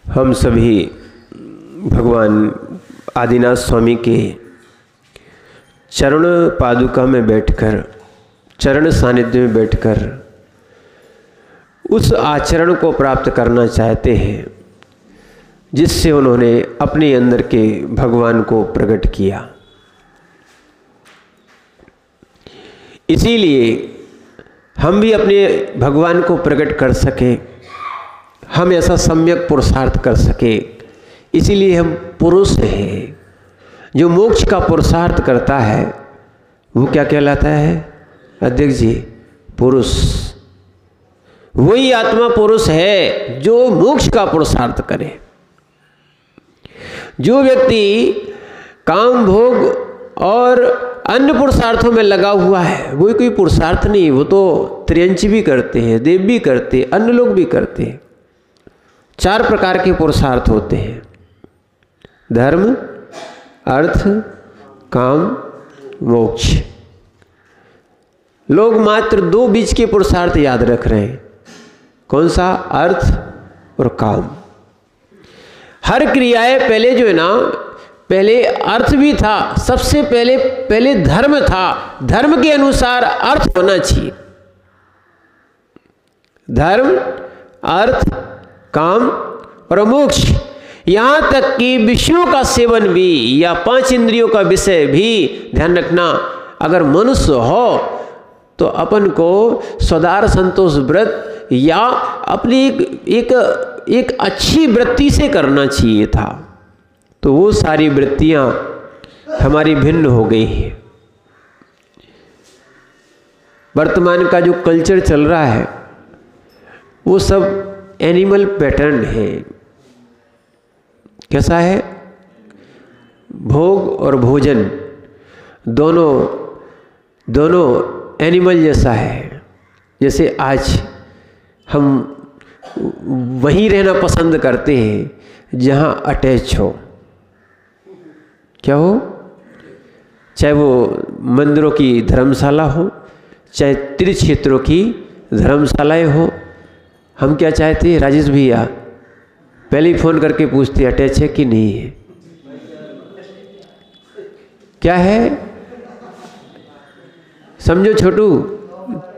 हम सभी भगवान आदिनाथ स्वामी के चरण पादुका में बैठकर, चरण सानिध्य में बैठकर उस आचरण को प्राप्त करना चाहते हैं जिससे उन्होंने अपने अंदर के भगवान को प्रकट किया। इसीलिए हम भी अपने भगवान को प्रकट कर सके, हम ऐसा सम्यक पुरुषार्थ कर सके, इसीलिए हम पुरुष हैं। जो मोक्ष का पुरुषार्थ करता है वो क्या कहलाता है अध्यक्ष जी? पुरुष। वही आत्मा पुरुष है जो मोक्ष का पुरुषार्थ करे। जो व्यक्ति काम भोग और अन्य पुरुषार्थों में लगा हुआ है वो कोई पुरुषार्थ नहीं, वो तो त्रियंच भी करते हैं, देव भी करते हैं, अन्य लोग भी करते हैं। 4 प्रकार के पुरुषार्थ होते हैं: धर्म, अर्थ, काम, मोक्ष। लोग मात्र 2 बीच के पुरुषार्थ याद रख रहे हैं। कौन सा? अर्थ और काम। हर क्रियाएं पहले जो है ना, पहले अर्थ भी था, सबसे पहले धर्म था। धर्म के अनुसार अर्थ होना चाहिए। धर्म, अर्थ, काम और मोक्ष। यहाँ तक कि विषयों का सेवन भी या 5 इंद्रियों का विषय भी ध्यान रखना। अगर मनुष्य हो तो अपन को स्वदार संतोष व्रत या अपनी एक अच्छी वृत्ति से करना चाहिए था। तो वो सारी वृत्तियाँ हमारी भिन्न हो गई हैं। वर्तमान का जो कल्चर चल रहा है वो सब एनिमल पैटर्न है। कैसा है? भोग और भोजन दोनों एनिमल जैसा है। जैसे आज हम वहीं रहना पसंद करते हैं जहाँ अटैच हो। क्या हो? चाहे वो मंदिरों की धर्मशाला हो, चाहे तीर्थ क्षेत्रों की धर्मशालाएं हो। हम क्या चाहते हैं राजेश भैया? पहले ही फ़ोन करके पूछते अटैच है कि नहीं है। क्या है? समझो छोटू,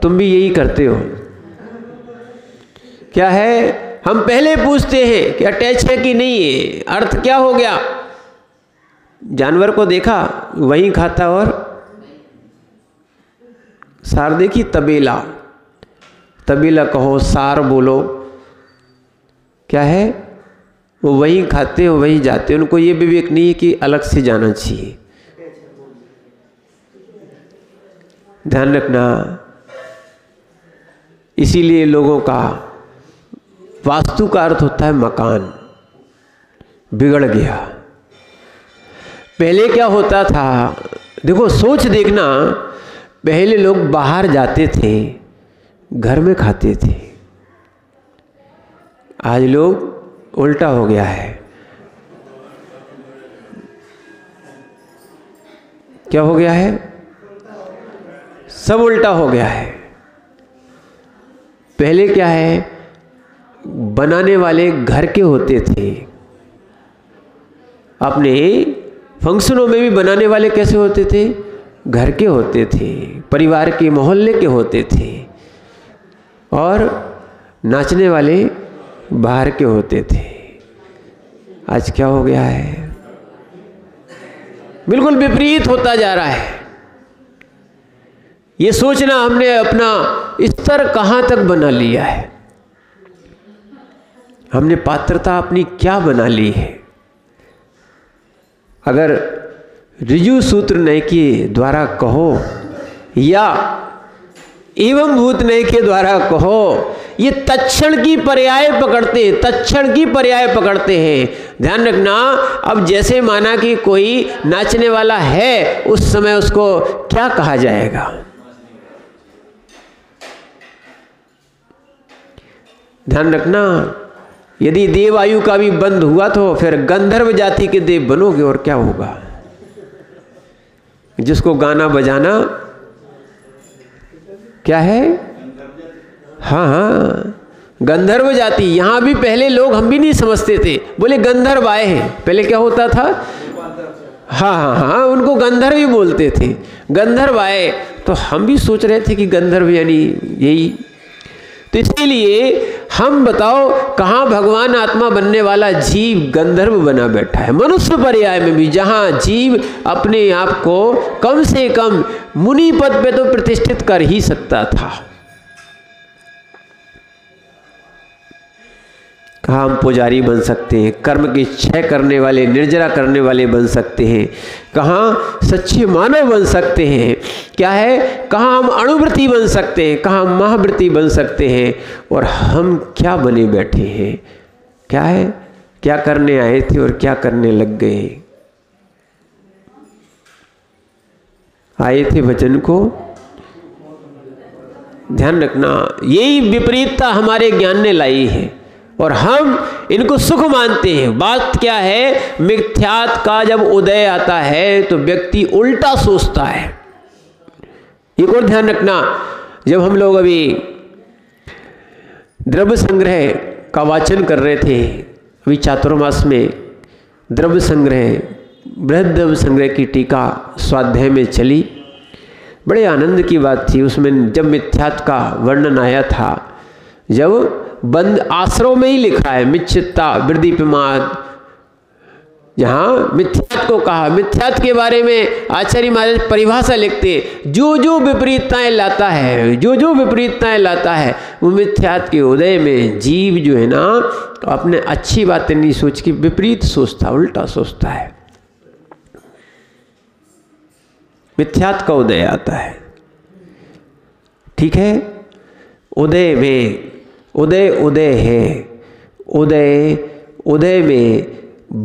तुम भी यही करते हो। क्या है? हम पहले पूछते हैं कि अटैच है कि नहीं है। अर्थ क्या हो गया? जानवर को देखा वहीं खाता और सार देखी, तबेला कहो, सार बोलो, क्या है? वो वहीं खाते हैं, वहीं जाते हैं। उनको ये विवेक नहीं है कि अलग से जाना चाहिए। ध्यान रखना। इसीलिए लोगों का वास्तु का अर्थ होता है मकान। बिगड़ गया। पहले क्या होता था? देखो, सोच देखना। पहले लोग बाहर जाते थे, घर में खाते थे। आज लोग उल्टा हो गया है। क्या हो गया है? सब उल्टा हो गया है। पहले क्या है? बनाने वाले घर के होते थे। अपने फंक्शनों में भी बनाने वाले कैसे होते थे? घर के होते थे, परिवार के, मोहल्ले के होते थे। और नाचने वाले बाहर के होते थे। आज क्या हो गया है? बिल्कुल विपरीत होता जा रहा है। ये सोचना हमने अपना स्तर कहाँ तक बना लिया है। हमने पात्रता अपनी क्या बना ली है। अगर ऋजु सूत्र नय के द्वारा कहो या एवं भूत नय के द्वारा कहो, ये तत्क्षण की पर्याय पकड़ते हैं, तत्क्षण की पर्याय पकड़ते हैं। ध्यान रखना। अब जैसे माना कि कोई नाचने वाला है, उस समय उसको क्या कहा जाएगा? ध्यान रखना। यदि देव आयु का भी बंद हुआ तो फिर गंधर्व जाति के देव बनोगे। और क्या होगा? जिसको गाना बजाना क्या है? हाँ, गंधर्व जाति, यहाँ भी पहले लोग, हम भी नहीं समझते थे, बोले गंधर्व आए हैं। पहले क्या होता था, हाँ हाँ हाँ, उनको गंधर्व ही बोलते थे। गंधर्व आए तो हम भी सोच रहे थे कि गंधर्व यानी यही। तो इसीलिए हम बताओ कहाँ भगवान आत्मा बनने वाला जीव गंधर्व बना बैठा है। मनुष्य पर्याय में भी जहाँ जीव अपने आप को कम से कम मुनि पद पे तो प्रतिष्ठित कर ही सकता था, कहाँ हम पुजारी बन सकते हैं, कर्म की क्षय करने वाले, निर्जरा करने वाले बन सकते हैं, कहाँ सच्चे मानव बन सकते हैं, क्या है, कहाँ हम अणुव्रती बन सकते हैं, कहाँ हम महाव्रती बन सकते हैं। और हम क्या बने बैठे हैं, क्या है, क्या करने आए थे और क्या करने लग गए। आए थे वचन को ध्यान रखना, यही विपरीतता हमारे ज्ञान ने लाई है और हम इनको सुख मानते हैं। बात क्या है, मिथ्यात का जब उदय आता है तो व्यक्ति उल्टा सोचता है। एक और ध्यान रखना, जब हम लोग अभी द्रव्य संग्रह का वाचन कर रहे थे, अभी चातुर्मास में द्रव्य संग्रह, बृहद द्रव्य संग्रह की टीका स्वाध्याय में चली, बड़े आनंद की बात थी। उसमें जब मिथ्यात का वर्णन आया था, जब बंद आश्रव में ही लिखा है मिथ्यता वृद्धिपमाद, जहाँ मिथ्यात को कहा, मिथ्यात के बारे में आचार्य महाराज परिभाषा लिखते, जो जो विपरीतताएं लाता है, जो जो विपरीतताएं लाता है, वो मिथ्यात के उदय में जीव जो है ना, तो अपने अच्छी बातें नहीं सोच के विपरीत सोचता, उल्टा सोचता है। मिथ्यात का उदय आता है, ठीक है। उदय में उदय उदय है, उदय उदय में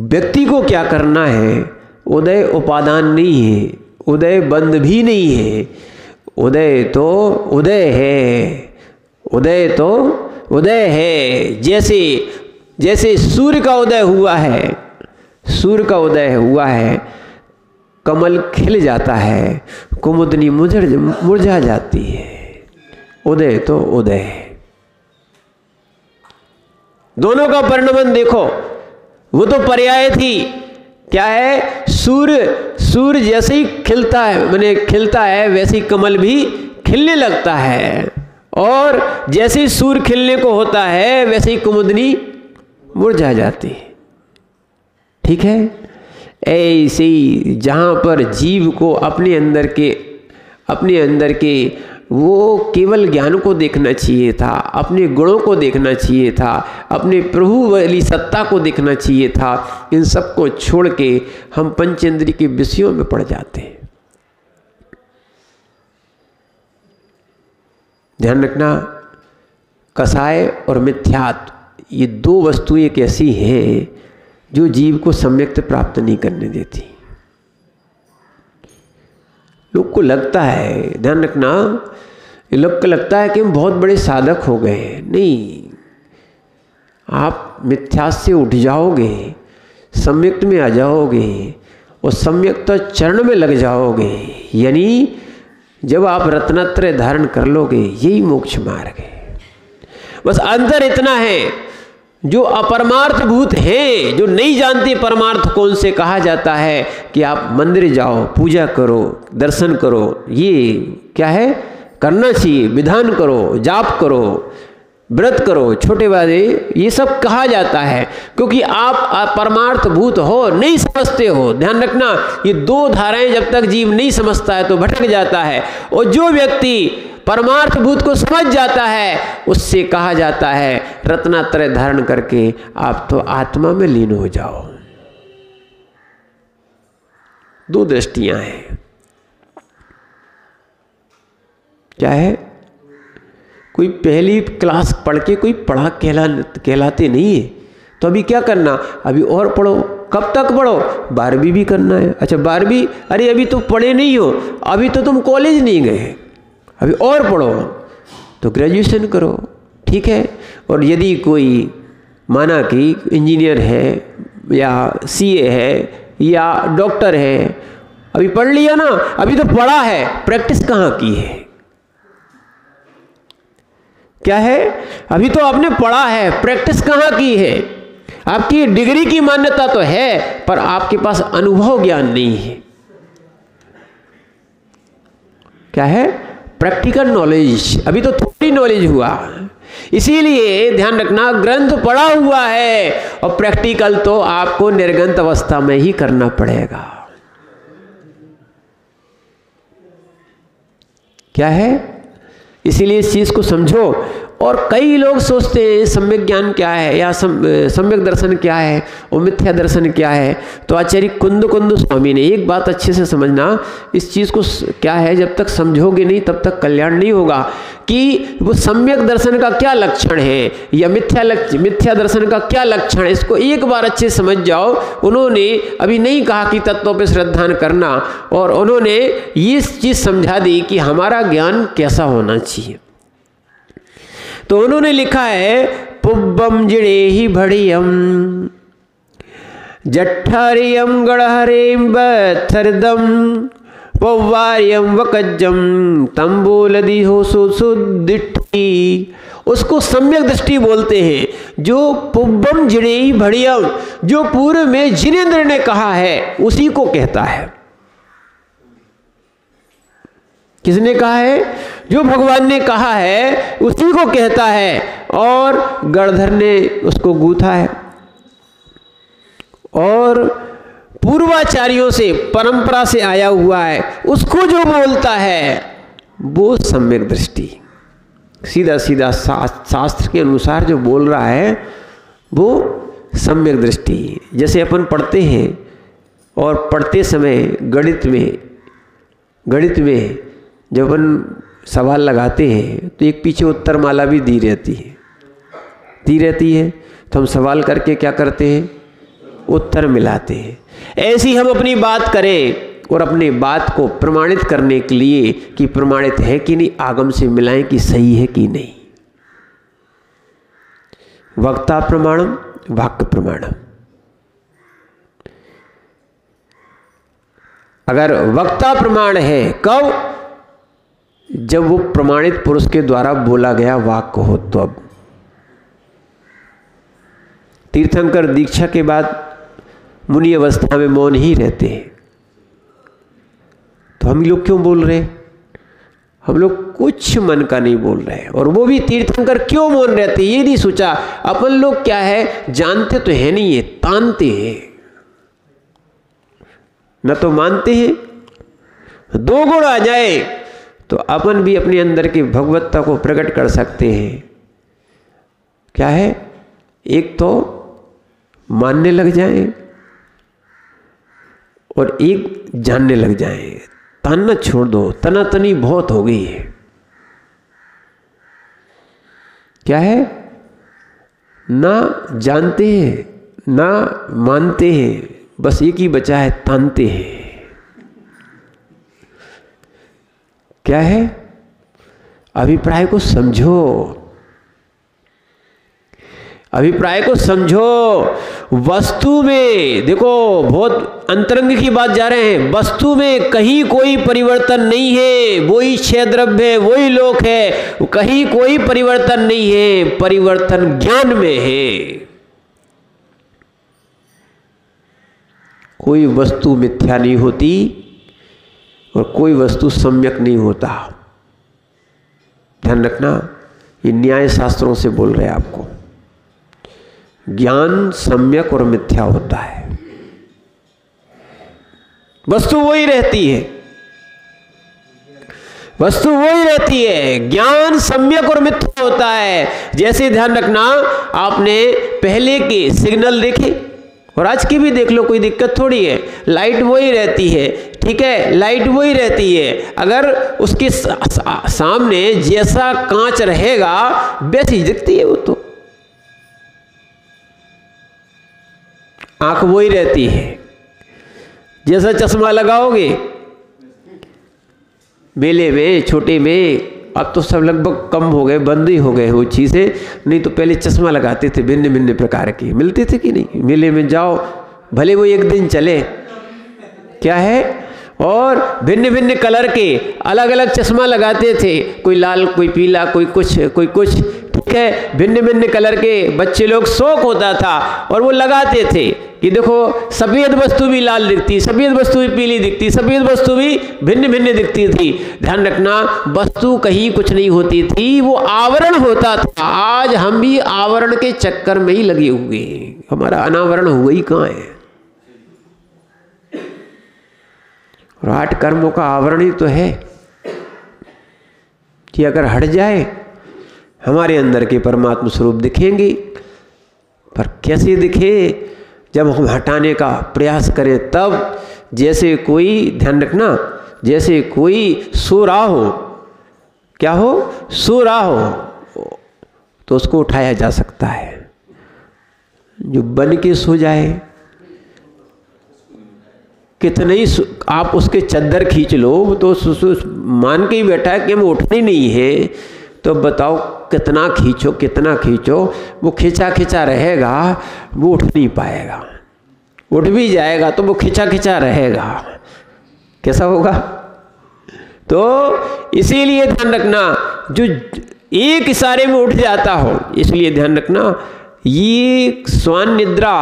व्यक्ति को क्या करना है, उदय उपादान नहीं है, उदय बंद भी नहीं है, उदय तो उदय है, उदय तो उदय है। जैसे जैसे सूर्य का उदय हुआ है, सूर्य का उदय हुआ है, कमल खिल जाता है, कुमुदनी मुरझा जाती है, उदय तो उदय है। दोनों का परिणमन देखो, वो तो पर्याय थी, क्या है, सूर्य जैसे ही खिलता है, माने खिलता है, वैसे ही कमल भी खिलने लगता है, और जैसे ही सूर्य खिलने को होता है वैसे ही कुमुदनी मुरझा जाती है, ठीक है। ऐसे ही जहाँ पर जीव को अपने अंदर के वो केवल ज्ञान को देखना चाहिए था, अपने गुणों को देखना चाहिए था, अपने प्रभु वाली सत्ता को देखना चाहिए था, इन सब को छोड़ के हम पंचेंद्रिय के विषयों में पड़ जाते हैं। ध्यान रखना, कसाय और मिथ्यात, ये दो वस्तुएं एक ऐसी हैं जो जीव को सम्यक्त प्राप्त नहीं करने देती। लोग को लगता है, ध्यान रखना, लोग को लगता है कि हम बहुत बड़े साधक हो गए हैं। नहीं, आप मिथ्या से उठ जाओगे, सम्यक्त में आ जाओगे और सम्यक्त चरण में लग जाओगे, यानी जब आप रत्नत्रय धारण कर लोगे, यही मोक्ष मार्ग है। बस अंतर इतना है, जो अपरमार्थ भूत हैं, जो नहीं जानते परमार्थ कौन से कहा जाता है, कि आप मंदिर जाओ, पूजा करो, दर्शन करो, ये क्या है, करना चाहिए, विधान करो, जाप करो, व्रत करो, छोटे बड़े, ये सब कहा जाता है, क्योंकि आप परमार्थ भूत हो, नहीं समझते हो। ध्यान रखना, ये दो धाराएं जब तक जीव नहीं समझता है तो भटक जाता है, और जो व्यक्ति परमार्थ भूत को समझ जाता है, उससे कहा जाता है रत्नात्रय धारण करके आप तो आत्मा में लीन हो जाओ। दो दृष्टियां हैं, क्या है, कोई पहली क्लास पढ़ के कोई पढ़ा कहलाते नहीं है, तो अभी क्या करना, अभी और पढ़ो। कब तक पढ़ो, 12वीं भी करना है। अच्छा 12वीं, अरे अभी तो पढ़े नहीं हो, अभी तो तुम कॉलेज नहीं गए, अभी और पढ़ो, तो ग्रेजुएशन करो, ठीक है। और यदि कोई माना कि इंजीनियर है या सीए है या डॉक्टर है, अभी पढ़ लिया ना, अभी तो पढ़ा है, प्रैक्टिस कहाँ की है। क्या है? अभी तो आपने पढ़ा है, प्रैक्टिस कहाँ की है? आपकी डिग्री की मान्यता तो है, पर आपके पास अनुभव ज्ञान नहीं है। क्या है? Practical knowledge. अभी तो थोड़ी नॉलेज हुआ। इसीलिए ध्यान रखना, ग्रंथ पढ़ा हुआ है और प्रैक्टिकल तो आपको निर्गंत अवस्था में ही करना पड़ेगा। क्या है? इसीलिए इस चीज को समझो। और कई लोग सोचते हैं सम्यक ज्ञान क्या है, या सम्यक दर्शन क्या है और मिथ्या दर्शन क्या है। तो आचार्य कुंद स्वामी ने एक बात अच्छे से समझना, इस चीज़ को क्या है, जब तक समझोगे नहीं तब तक कल्याण नहीं होगा, कि वो सम्यक दर्शन का क्या लक्षण है या मिथ्या दर्शन का क्या लक्षण है, इसको एक बार अच्छे समझ जाओ। उन्होंने अभी नहीं कहा कि तत्वों पर श्रद्धा करना, और उन्होंने ये चीज़ समझा दी कि हमारा ज्ञान कैसा होना चाहिए। तो उन्होंने लिखा है, पुब्बम जिणे ही भड़ियम जठ्ठरियम गढ़हरेम बथरदम पौवार्यम वकज्जम तंबूलदी हो सुदिट्ठी। उसको सम्यक दृष्टि बोलते हैं। जो पुब्बम जिणे ही भड़ियम, जो पूर्व में जिनेंद्र ने कहा है उसी को कहता है। किसने कहा है? जो भगवान ने कहा है उसी को कहता है, और गणधर ने उसको गूथा है। और पूर्वाचार्यों से, परंपरा से आया हुआ है, उसको जो बोलता है वो सम्यक दृष्टि, सीधा सीधा शास्त्र के अनुसार जो बोल रहा है वो सम्यक दृष्टि। जैसे अपन पढ़ते हैं और पढ़ते समय गणित में जब अपन सवाल लगाते हैं तो एक पीछे उत्तर माला भी दी रहती है, तो हम सवाल करके क्या करते हैं? उत्तर मिलाते हैं। ऐसी हम अपनी बात करें और अपनी बात को प्रमाणित करने के लिए कि प्रमाणित है कि नहीं, आगम से मिलाएं कि सही है कि नहीं। वक्ता प्रमाणम वाक्य प्रमाणम। अगर वक्ता प्रमाण है कब? जब वो प्रमाणित पुरुष के द्वारा बोला गया वाक्य हो। तो अब तीर्थंकर दीक्षा के बाद मुनि अवस्था में मौन ही रहते हैं, तो हम लोग क्यों बोल रहे? हम लोग कुछ मन का नहीं बोल रहे। और वो भी तीर्थंकर क्यों मौन रहते ये नहीं सोचा। अपन लोग क्या है, जानते तो है नहीं, है तानते हैं, न तो मानते हैं। दो गुण आ जाए तो अपन भी अपने अंदर की भगवत्ता को प्रकट कर सकते हैं। क्या है? एक तो मानने लग जाएं और एक जानने लग जाएं। तानना छोड़ दो, तनातनी बहुत हो गई है। क्या है? ना जानते हैं ना मानते हैं, बस एक ही बचा है, तानते हैं। क्या है? अभिप्राय को समझो, अभिप्राय को समझो। वस्तु में देखो, बहुत अंतरंग की बात जा रहे हैं। वस्तु में कहीं कोई परिवर्तन नहीं है, वही क्षय द्रव्य है, वही लोक है, कहीं कोई परिवर्तन नहीं है। परिवर्तन ज्ञान में है। कोई वस्तु मिथ्या नहीं होती और कोई वस्तु सम्यक नहीं होता। ध्यान रखना, ये न्याय शास्त्रों से बोल रहे हैं आपको। ज्ञान सम्यक और मिथ्या होता है, वस्तु वही रहती है, वस्तु वही रहती है। ज्ञान सम्यक और मिथ्या होता है। जैसे ध्यान रखना, आपने पहले के सिग्नल देखे और आज की भी देख लो, कोई दिक्कत थोड़ी है। लाइट वही रहती है, ठीक है, लाइट वही रहती है। अगर उसके सामने जैसा कांच रहेगा वैसी दिखती है वो, तो आंख वही रहती है। जैसा चश्मा लगाओगे मेले में, छोटे में, अब तो सब लगभग कम हो गए, बंद ही हो गए वो चीज़ें। नहीं तो पहले चश्मा लगाते थे, भिन्न भिन्न प्रकार के मिलते थे कि नहीं। मेले में जाओ, भले वो एक दिन चले, क्या है, और भिन्न भिन्न कलर के अलग अलग चश्मा लगाते थे, कोई लाल, कोई पीला, कोई कुछ, ठीक है, भिन्न भिन्न कलर के बच्चे लोग, शौक होता था और वो लगाते थे कि देखो सफ़ेद वस्तु भी लाल दिखती, सफ़ेद वस्तु भी पीली दिखती, सफ़ेद वस्तु भी भिन्न भिन्न दिखती थी। ध्यान रखना, वस्तु कहीं कुछ नहीं होती थी, वो आवरण होता था। आज हम भी आवरण के चक्कर में ही लगे हुए हैं, हमारा अनावरण हुआ ही कहाँ है। और 8 कर्मों का आवरण ही तो है कि अगर हट जाए हमारे अंदर के परमात्मा स्वरूप दिखेंगे। पर कैसे दिखे? जब हम हटाने का प्रयास करें तब। जैसे कोई, ध्यान रखना, जैसे कोई सो रहा हो, क्या हो, सो रहा हो तो उसको उठाया जा सकता है। जो बन के सो जाए, कितने ही आप उसके चद्दर खींच लो तो मान के ही बैठा है कि हम उठने नहीं है, तो बताओ कितना खींचो कितना खींचो, वो खिंचा खिंचा रहेगा, वो उठ नहीं पाएगा। उठ भी जाएगा तो वो खिंचा खिंचा रहेगा, कैसा होगा? तो इसीलिए ध्यान रखना, जो एक इशारे में उठ जाता हो, इसलिए ध्यान रखना, ये स्वान निद्रा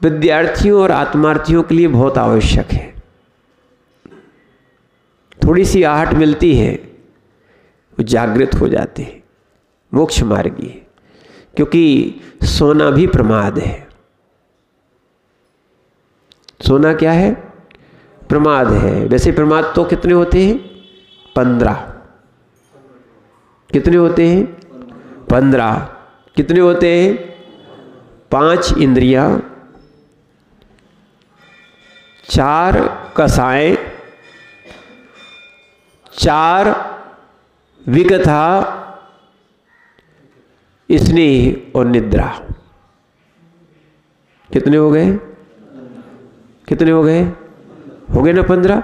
विद्यार्थियों और आत्मार्थियों के लिए बहुत आवश्यक है। थोड़ी सी आहट मिलती है, वो जागृत हो जाते हैं, मोक्ष मार्गी है। क्योंकि सोना भी प्रमाद है। सोना क्या है? प्रमाद है। वैसे प्रमाद तो कितने होते हैं? 15। कितने होते हैं? 15। कितने होते हैं? 5 इंद्रियां, 4 कसाएं, 4 विकथा, स्नेह और निद्रा। कितने हो गए? कितने हो गए? हो गए ना 15?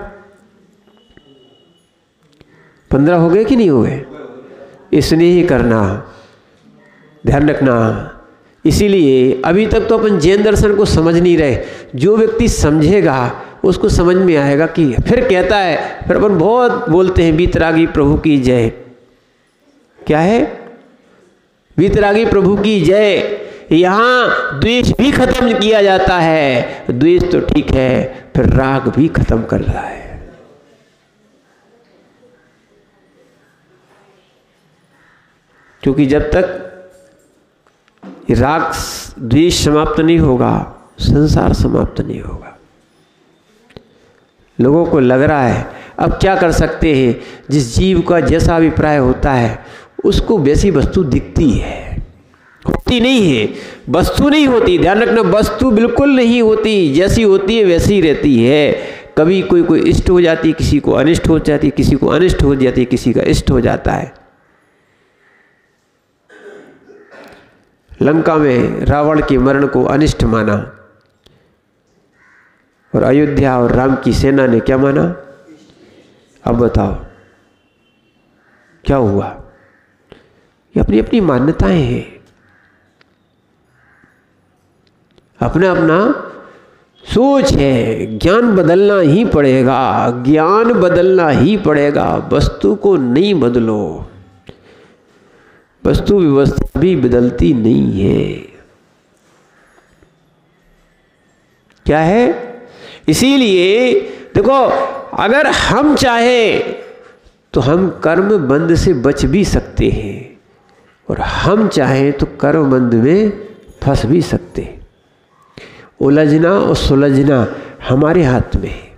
15 हो गए कि नहीं हो गए? स्नेह करना, ध्यान रखना। इसीलिए अभी तक तो अपन जैन दर्शन को समझ नहीं रहे। जो व्यक्ति समझेगा उसको समझ में आएगा। कि फिर कहता है, फिर अपन बहुत बोलते हैं वीतरागी प्रभु की जय। क्या है? वीतरागी प्रभु की जय। यहाँ द्वेष भी खत्म किया जाता है। द्वेष तो ठीक है, फिर राग भी खत्म कर रहा है। क्योंकि जब तक राग द्वेष समाप्त नहीं होगा, संसार समाप्त नहीं होगा। लोगों को लग रहा है अब क्या कर सकते हैं, जिस जीव का जैसा अभिप्राय होता है उसको वैसी वस्तु दिखती है, होती नहीं है। वस्तु नहीं होती, ध्यान रखना, वस्तु बिल्कुल नहीं होती। जैसी होती है वैसी ही रहती है। कभी कोई इष्ट हो जाती है, किसी को अनिष्ट हो जाती है, किसी को अनिष्ट हो जाती है, किसी का इष्ट हो जाता है। लंका में रावण के मरण को अनिष्ट माना और अयोध्या और राम की सेना ने क्या माना? अब बताओ क्या हुआ? ये अपनी अपनी मान्यताएं हैं, अपना अपना सोच है। ज्ञान बदलना ही पड़ेगा, ज्ञान बदलना ही पड़ेगा। वस्तु को नहीं बदलो, वस्तु व्यवस्था भी बदलती नहीं है। क्या है? इसीलिए देखो, अगर हम चाहें तो हम कर्म बंध से बच भी सकते हैं और हम चाहें तो कर्म बंध में फंस भी सकते हैं। उलझना और सुलझना हमारे हाथ में है,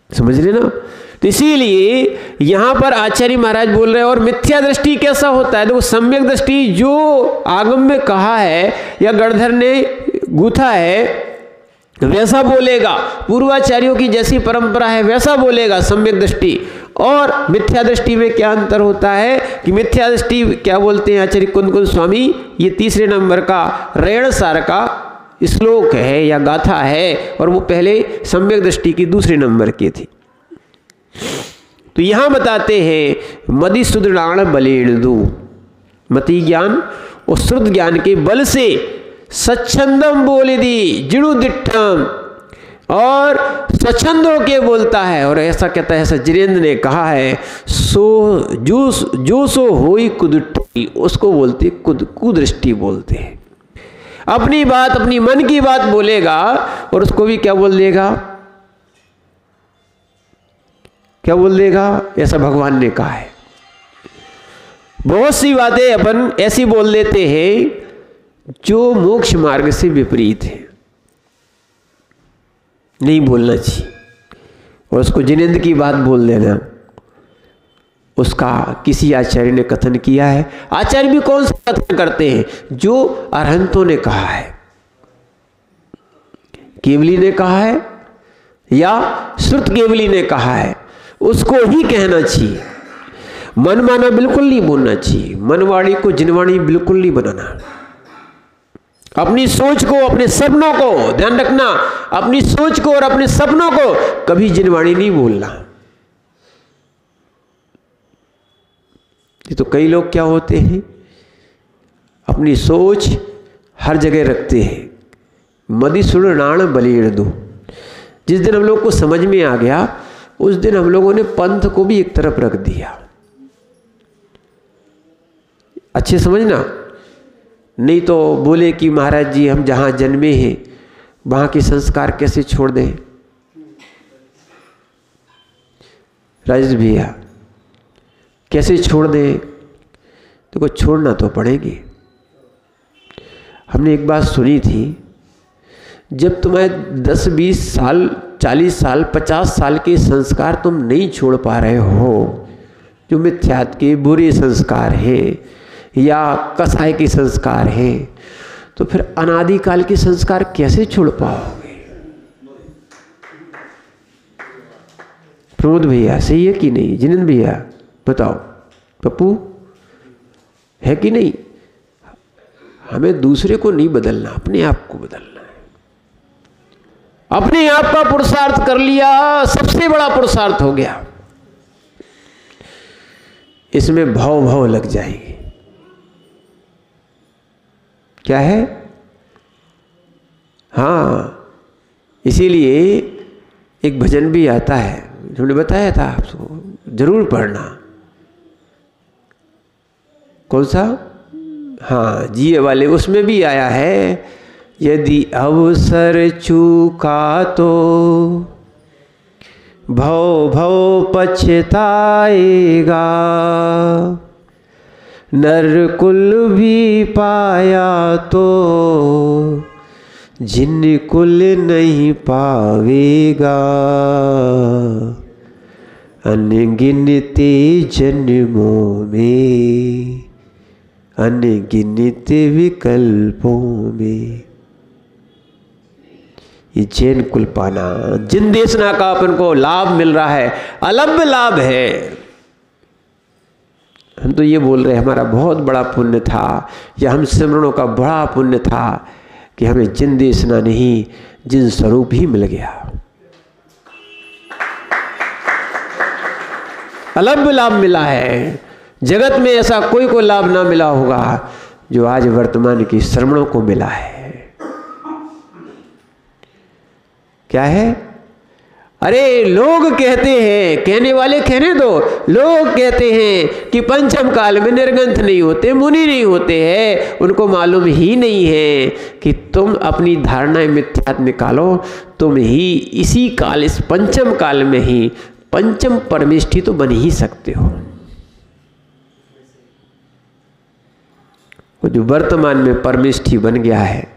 समझ लेना। तो इसीलिए यहां पर आचार्य महाराज बोल रहे हैं। और मिथ्या दृष्टि कैसा होता है? देखो, सम्यक दृष्टि जो आगम में कहा है या गणधर ने गूथा है वैसा बोलेगा, पूर्वाचार्यों की जैसी परंपरा है वैसा बोलेगा सम्यक दृष्टि। और मिथ्या दृष्टि में क्या अंतर होता है कि मिथ्या दृष्टि क्या बोलते हैं आचार्य कुंद स्वामी, ये 3 नंबर का रेणसार का श्लोक है या गाथा है, और वो पहले सम्यक दृष्टि की 2 नंबर की थी। तो यहां बताते हैं मदि सुदृढ़ बलेणु, मति ज्ञान और श्रुत ज्ञान के बल से सच्छंदम बोले दी जिणु दिट्ठम, और स्वच्छंद होके बोलता है। और ऐसा कहता है, ऐसा जिनेंद्र ने कहा है, सो जो सो होई कुदृष्टि, उसको बोलते कुदृष्टि बोलते हैं। अपनी बात, अपनी मन की बात बोलेगा और उसको भी क्या बोल देगा, क्या बोल देगा, ऐसा भगवान ने कहा है। बहुत सी बातें अपन ऐसी बोल देते हैं जो मोक्ष मार्ग से विपरीत है, नहीं बोलना चाहिए। और उसको जिनेंद्र की बात बोल देना, उसका किसी आचार्य ने कथन किया है। आचार्य भी कौन सा कथन करते हैं, जो अरहंतों ने कहा है, केवली ने कहा है या श्रुत केवली ने कहा है, उसको ही कहना चाहिए। मनमाना बिल्कुल नहीं बोलना चाहिए, मनवाणी को जिनवाणी बिल्कुल नहीं बनाना। अपनी सोच को, अपने सपनों को ध्यान रखना, अपनी सोच को और अपने सपनों को कभी जिनवाणी नहीं बोलना। ये तो कई लोग क्या होते हैं, अपनी सोच हर जगह रखते हैं। मदि सुरनाण बलिड़ दो। जिस दिन हम लोग को समझ में आ गया, उस दिन हम लोगों ने पंथ को भी एक तरफ रख दिया। अच्छे समझना, नहीं तो बोले कि महाराज जी हम जहाँ जन्मे हैं वहाँ के संस्कार कैसे छोड़ दें। राजेश भैया कैसे छोड़ दें, तो को छोड़ना तो पड़ेगी। हमने एक बात सुनी थी, जब तुम्हें 10, 20 साल, 40 साल, 50 साल के संस्कार तुम नहीं छोड़ पा रहे हो, जो मिथ्यात्व के बुरे संस्कार हैं या कसाई के संस्कार हैं, तो फिर अनादिकाल के संस्कार कैसे छोड़ पाओगे। प्रमोद भैया सही है कि नहीं, जिनेंद्र भैया बताओ, पप्पू है कि नहीं। हमें दूसरे को नहीं बदलना, अपने आप को बदलना है। अपने आप का पुरुषार्थ कर लिया, सबसे बड़ा पुरुषार्थ हो गया। इसमें भाव लग जाएंगे। क्या है, हाँ, इसीलिए एक भजन भी आता है, हमने बताया था आपको, जरूर पढ़ना। कौन सा, हाँ, जिए वाले, उसमें भी आया है, यदि अवसर चूका तो भव पछताएगा, नर कुल भी पाया तो जिन कुल नहीं पावेगा, अनगिनते जन्मों में अनगिनत विकल्पों में। ये जैन कुल पाना, जिन देशना का अपन को लाभ मिल रहा है, अलभ्य लाभ है। हम तो ये बोल रहे हैं हमारा बहुत बड़ा पुण्य था, या हम सिमरणों का बड़ा पुण्य था कि हमें जिन देशना नहीं, जिन स्वरूप ही मिल गया। अलभ्य लाभ मिला है। जगत में ऐसा कोई लाभ ना मिला होगा जो आज वर्तमान की श्रवणों को मिला है। क्या है, अरे लोग कहते हैं, कहने वाले कहने दो, लोग कहते हैं कि पंचम काल में निर्गंथ नहीं होते, मुनि नहीं होते हैं। उनको मालूम ही नहीं है कि तुम अपनी धारणाएं मिथ्यात निकालो, तुम ही इसी काल, इस पंचम काल में ही पंचम परमेष्ठी तो बन ही सकते हो। वो जो वर्तमान में परमेष्ठी बन गया है,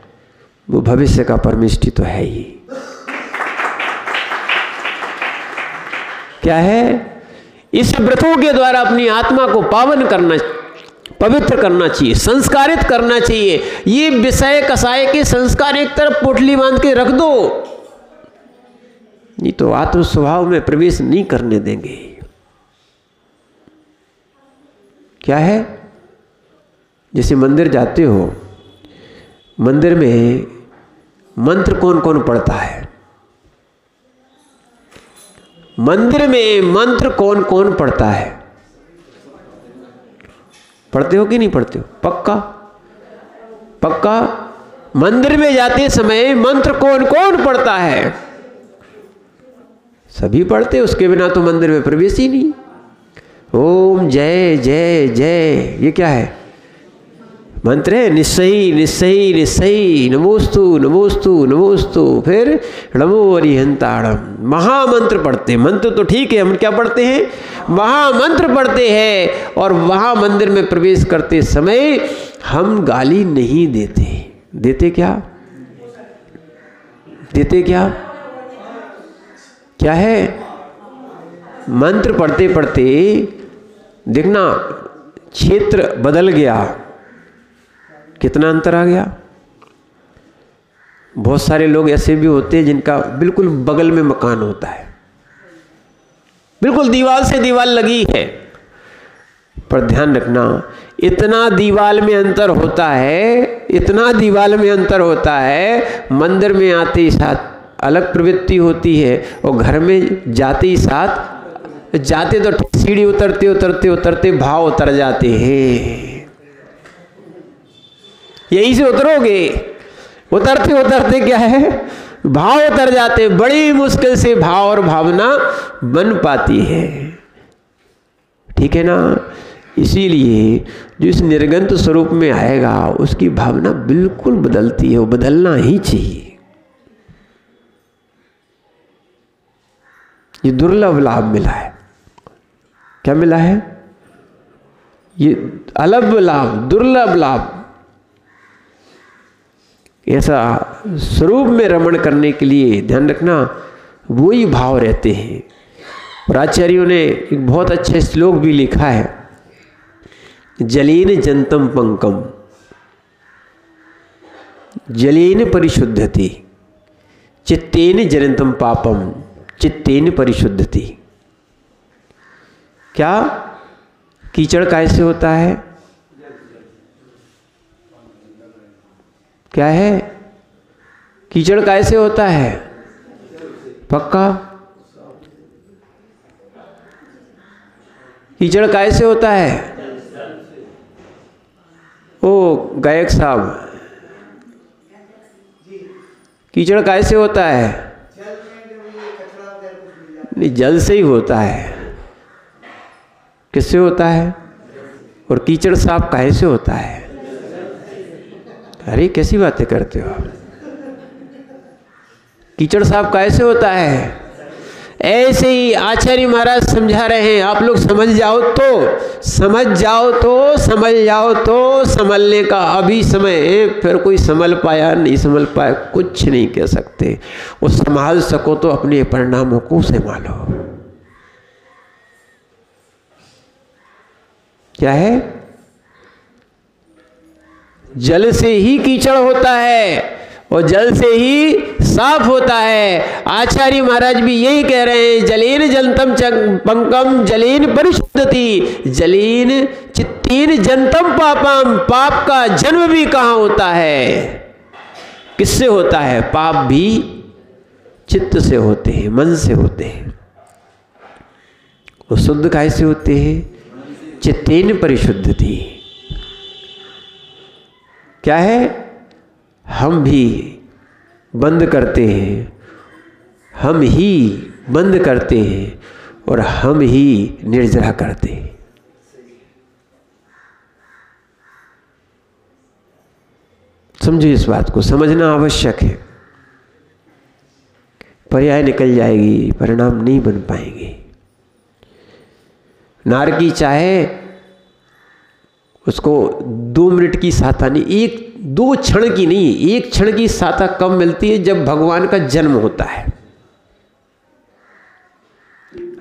वो भविष्य का परमेष्ठी तो है ही। क्या है, इस व्रतों के द्वारा अपनी आत्मा को पावन करना, पवित्र करना चाहिए, संस्कारित करना चाहिए। ये विषय कसाय के संस्कार एक तरफ पोटली बांध के रख दो, नहीं तो आत्म स्वभाव में प्रवेश नहीं करने देंगे। क्या है, जैसे मंदिर जाते हो, मंदिर में मंत्र कौन कौन पढ़ता है? मंदिर में मंत्र कौन कौन पढ़ता है? पढ़ते हो कि नहीं पढ़ते हो? पक्का पक्का। मंदिर में जाते समय मंत्र कौन कौन पढ़ता है? सभी पढ़ते, उसके बिना तो मंदिर में प्रवेश ही नहीं। ओम जय जय जय, ये क्या है? मंत्र है। निस्सही निस्सही निस्सही, नमोस्तु नमोस्तु नमोस्तु, फिर नमो अरिहंताणम। महामंत्र पढ़ते। मंत्र तो ठीक है, हम क्या पढ़ते हैं? महामंत्र पढ़ते हैं। और वहाँ मंदिर में प्रवेश करते समय हम गाली नहीं देते। देते क्या? देते क्या? क्या है? मंत्र पढ़ते पढ़ते देखना क्षेत्र बदल गया, कितना अंतर आ गया। बहुत सारे लोग ऐसे भी होते हैं जिनका बिल्कुल बगल में मकान होता है, बिल्कुल दीवार से दीवार लगी है, पर ध्यान रखना इतना दीवार में अंतर होता है, इतना दीवार में अंतर होता है, मंदिर में आते ही साथ अलग प्रवृत्ति होती है और घर में जाते ही साथ, जाते तो सीढ़ी उतरते उतरते उतरते भाव उतर जाते हैं। यहीं से उतरोगे, उतरते उतरते क्या है? भाव उतर जाते। बड़ी मुश्किल से भाव और भावना बन पाती है। ठीक है ना? इसीलिए जो इस निर्गंत स्वरूप में आएगा उसकी भावना बिल्कुल बदलती है, वो बदलना ही चाहिए। ये दुर्लभ लाभ मिला है। क्या मिला है? ये अलभ लाभ, दुर्लभ लाभ। ऐसा स्वरूप में रमण करने के लिए ध्यान रखना वही भाव रहते हैं। और आचार्यों ने एक बहुत अच्छे श्लोक भी लिखा है, जलेन जंतम पंकम जलेन परिशुद्धति चित्तेन जनंतम पापम चित्तेन परिशुद्धति। क्या? कीचड़ कैसे होता है? क्या है? कीचड़ कैसे होता है? पक्का? कीचड़ कैसे होता है? ओ गायक साहब, कीचड़ कैसे होता है? नहीं, जल से ही होता है। किससे होता है? और कीचड़ साफ कैसे होता है? अरे कैसी बातें करते हो? कीचड़ साफ कैसे होता है? ऐसे ही आचार्य महाराज समझा रहे हैं। आप लोग समझ जाओ तो समझ जाओ तो समझ जाओ तो संभलने का अभी समय है। फिर कोई संभल पाया नहीं संभल पाया कुछ नहीं कह सकते। वो संभाल सको तो अपने परिणामों को संभालो। क्या है? जल से ही कीचड़ होता है और जल से ही साफ होता है। आचार्य महाराज भी यही कह रहे हैं, जलेन जंतम पंकम जलेन परिशुद्धति जलेन चित्तेन जंतम पापम। पाप का जन्म भी कहाँ होता है? किससे होता है? पाप भी चित्त से होते हैं, मन से होते हैं। वो शुद्ध कैसे होते हैं? चित्तेन परिशुद्धति। क्या है? हम भी बंद करते हैं, हम ही बंद करते हैं और हम ही निर्जरा करते हैं। समझो, इस बात को समझना आवश्यक है। पर्याय निकल जाएगी, परिणाम नहीं बन पाएंगे। नारकी चाहे उसको 2 मिनट की सहायता नहीं, 1-2 क्षण की नहीं, 1 क्षण की सहायता कब मिलती है? जब भगवान का जन्म होता है।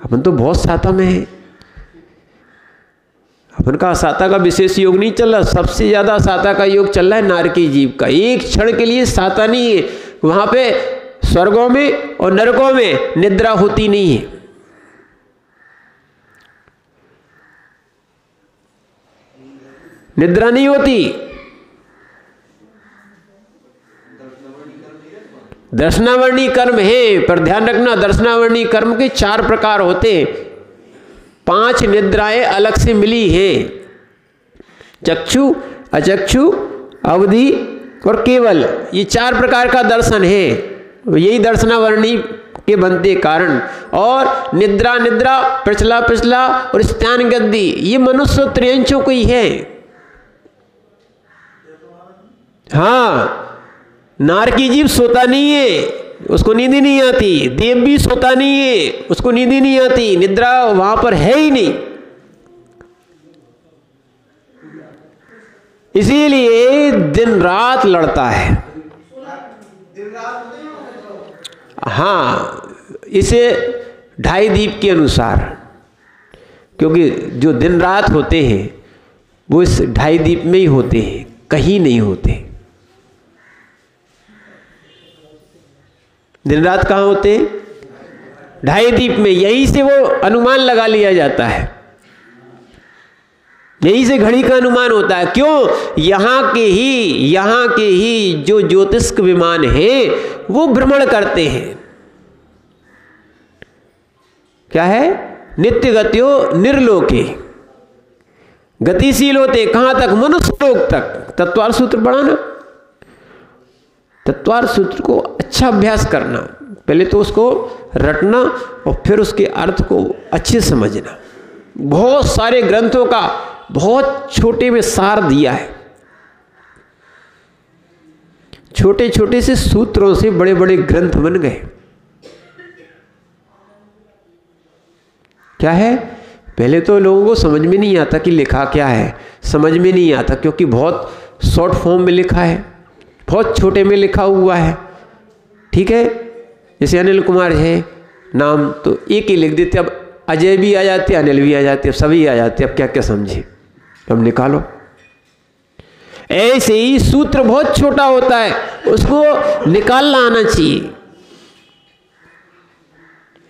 अपन तो बहुत सहायता में है, अपन का सहायता का विशेष योग नहीं चल रहा। सबसे ज्यादा सहायता का योग चल रहा है नारकी जीव का। 1 क्षण के लिए सहायता नहीं है। वहां पे स्वर्गों में और नरकों में निद्रा होती नहीं है। निद्रा नहीं होती। दर्शनावर्णी कर्म है, पर ध्यान रखना दर्शनावर्णी कर्म के 4 प्रकार होते हैं। 5 निद्राएं अलग से मिली हैं। चक्षु, अचक्षु, अवधि और केवल, ये 4 प्रकार का दर्शन है। यही दर्शनावरणी के बनते कारण। और निद्रा निद्रा, पिछला पिछला और स्त्यान गद्दी, ये मनुष्य त्रियंचों को ही है। हाँ, नार की जीव सोता नहीं है, उसको नींद ही नहीं आती। देव भी सोता नहीं है, उसको नींद ही नहीं आती। निद्रा वहां पर है ही नहीं। इसीलिए दिन रात लड़ता है। हाँ, इसे ढाई दीप के अनुसार, क्योंकि जो दिन रात होते हैं वो इस ढाई दीप में ही होते हैं, कहीं नहीं होते। दिन रात कहाँ होते हैं? ढाई दीप में। यहीं से वो अनुमान लगा लिया जाता है, यहीं से घड़ी का अनुमान होता है। क्यों? यहाँ के ही जो ज्योतिष्क विमान हैं वो भ्रमण करते हैं। क्या है? नित्य गत्यो निर्लोके, गतिशील होते। कहां तक? मनुष्य लोक तक। तत्वार सूत्र बढ़ाना, तत्वार सूत्र को अच्छा अभ्यास करना, पहले तो उसको रटना और फिर उसके अर्थ को अच्छे समझना। बहुत सारे ग्रंथों का बहुत छोटे में सार दिया है। छोटे छोटे से सूत्रों से बड़े बड़े ग्रंथ बन गए। क्या है? पहले तो लोगों को समझ में नहीं आता कि लिखा क्या है, समझ में नहीं आता, क्योंकि बहुत शॉर्ट फॉर्म में लिखा है, बहुत छोटे में लिखा हुआ है। ठीक है, जैसे अनिल कुमार है नाम, तो एक ही लिख देते, अब अजय भी आ जाते, अनिल भी आ जाते, अब सभी आ जाते, अब क्या क्या समझे, अब निकालो। ऐसे ही सूत्र बहुत छोटा होता है, उसको निकालना आना चाहिए।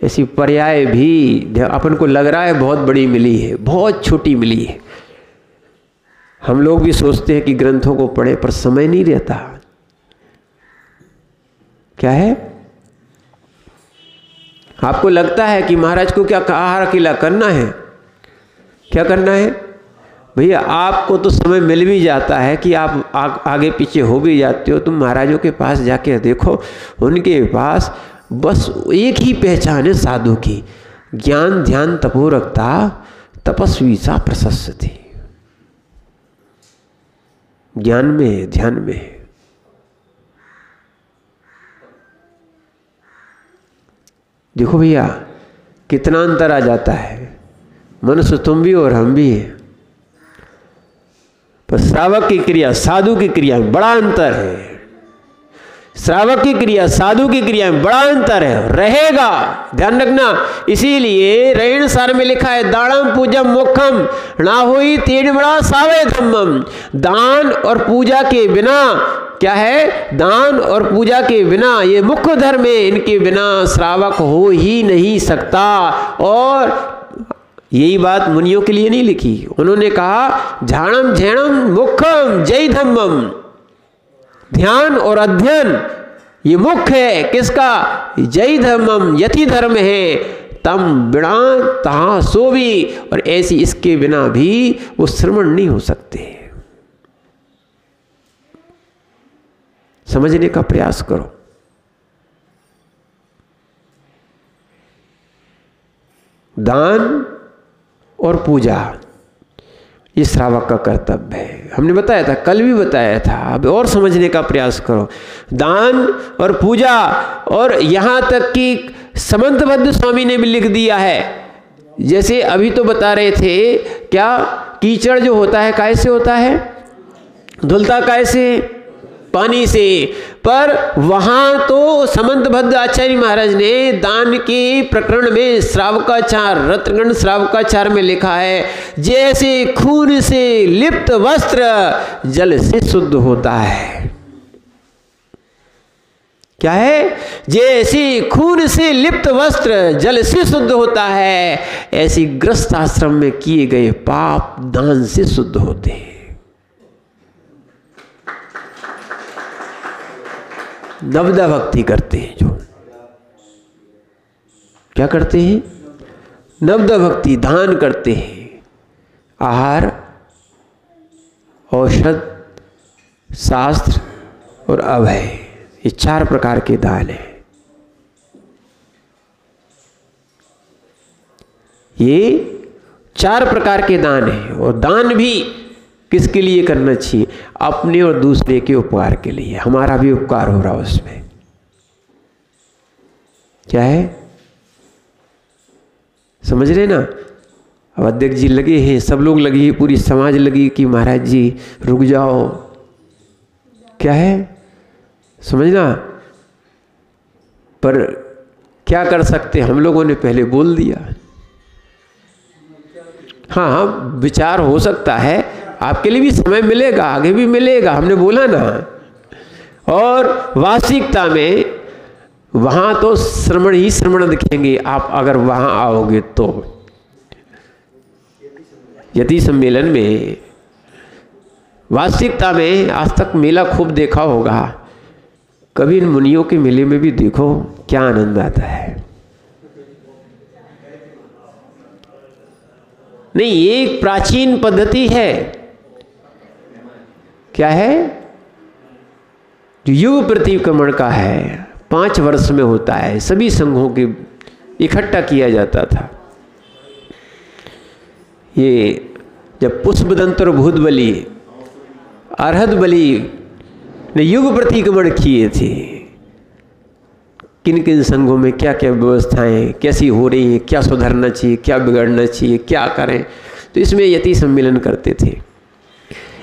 ऐसी पर्याय भी अपन को लग रहा है बहुत बड़ी मिली है, बहुत छोटी मिली है। हम लोग भी सोचते हैं कि ग्रंथों को पढ़े, पर समय नहीं रहता। क्या है? आपको लगता है कि महाराज को क्या आहार किला करना है, क्या करना है? भैया आपको तो समय मिल भी जाता है कि आप आगे पीछे हो भी जाते हो। तुम महाराजों के पास जाके देखो, उनके पास बस एक ही पहचान है साधु की, ज्ञान ध्यान तपो रखता तपस्वी सा प्रशस्ति। ज्ञान में ध्यान में देखो भैया कितना अंतर आ जाता है। मनुष्य तुम भी और हम भी हैं, पर श्रावक की क्रिया साधु की क्रिया में बड़ा अंतर है। श्रावक की क्रिया साधु की क्रिया में बड़ा अंतर है, रहेगा, ध्यान रखना। इसीलिए रैण सार में लिखा है, दानम पूजम मोक्षम ना होई तेज बड़ा सावे धम्मम। दान और पूजा के बिना, क्या है? दान और पूजा के बिना, ये मुख्य धर्म है, इनके बिना श्रावक हो ही नहीं सकता। और यही बात मुनियों के लिए नहीं लिखी, उन्होंने कहा झाणम झैणम मुख्यम जय धम्मम। ध्यान और अध्ययन ये मुख्य है, किसका? जय धर्मम, यति धर्म है। तम बिना तहा सो भी, और ऐसी इसके बिना भी वो श्रवण नहीं हो सकते। समझने का प्रयास करो। दान और पूजा ये श्रावक का कर्तव्य है। हमने बताया था, कल भी बताया था, अब और समझने का प्रयास करो। दान और पूजा, और यहाँ तक कि समंतबद्ध स्वामी ने भी लिख दिया है। जैसे अभी तो बता रहे थे, क्या कीचड़ जो होता है कैसे होता है? धुलता कैसे? पानी से। पर वहां तो समंतबद्ध आचार्य महाराज ने दान के प्रकरण में श्रावकाचार, रत्नगण श्रावकाचार में लिखा है, जैसे खून से लिप्त वस्त्र जल से शुद्ध होता है। क्या है? जैसे खून से लिप्त वस्त्र जल से शुद्ध होता है, ऐसी ग्रस्त आश्रम में किए गए पाप दान से शुद्ध होते हैं। नवदा भक्ति करते हैं जो, क्या करते हैं? नवदा भक्ति, दान करते हैं। आहार, औषध, शास्त्र और अभय, ये 4 प्रकार के दान हैं। ये 4 प्रकार के दान हैं। और दान भी किसके लिए करना चाहिए? अपने और दूसरे के उपकार के लिए। हमारा भी उपकार हो रहा उसमें। क्या है, समझ रहे ना? अब अध्यक्ष जी लगे हैं, सब लोग लगे हैं, पूरी समाज लगी कि महाराज जी रुक जाओ। क्या है, समझना। पर क्या कर सकते, हम लोगों ने पहले बोल दिया। हाँ हाँ, विचार हो सकता है, आपके लिए भी समय मिलेगा, आगे भी मिलेगा, हमने बोला ना। और वास्तविकता में वहाँ तो श्रवण ही श्रवण दिखेंगे, आप अगर वहाँ आओगे तो। यति सम्मेलन में वास्तविकता में आज तक मेला खूब देखा होगा, कभी इन मुनियों के मेले में भी देखो क्या आनंद आता है। नहीं, ये एक प्राचीन पद्धति है। क्या है? जो युग प्रतिक्रमण का है, 5 वर्ष में होता है, सभी संघों के इकट्ठा किया जाता था। ये जब पुष्पदंत और भूतबली, अर्हत बलि ने युग प्रतिक्रमण किए थे, किन किन संघों में क्या क्या व्यवस्थाएं कैसी हो रही हैं, क्या सुधरना चाहिए, क्या बिगड़ना चाहिए, क्या करें, तो इसमें यति सम्मेलन करते थे।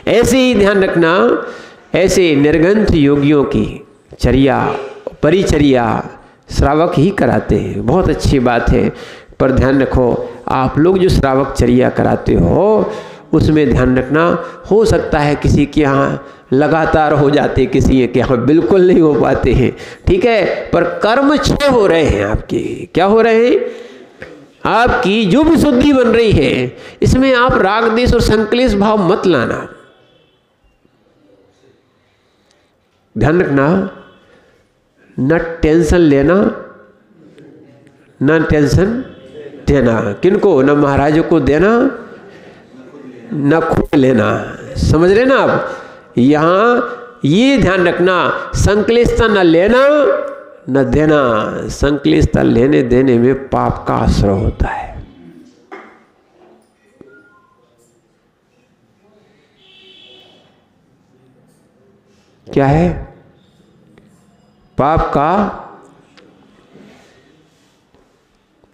ऐसे ही ध्यान रखना, ऐसे निर्ग्रंथ योगियों की चर्या परिचर्या श्रावक ही कराते हैं, बहुत अच्छी बात है। पर ध्यान रखो, आप लोग जो श्रावक चर्या कराते हो उसमें ध्यान रखना, हो सकता है किसी के यहाँ लगातार हो जाते, किसी के यहाँ बिल्कुल नहीं हो पाते हैं, ठीक है। पर कर्म 6 हो रहे हैं आपके। क्या हो रहे हैं? आपकी जो भी शुद्धि बन रही है, इसमें आप राग द्वेष और संक्लेश भाव मत लाना। ध्यान रखना, न टेंशन लेना, न टेंशन देना। किनको? न महाराजों को देना, न खुद लेना। समझ रहे ना आप? यहाँ ये ध्यान रखना, संक्लेशता न लेना न देना। संक्लेशता लेने देने में पाप का आश्रय होता है। क्या है? पाप का,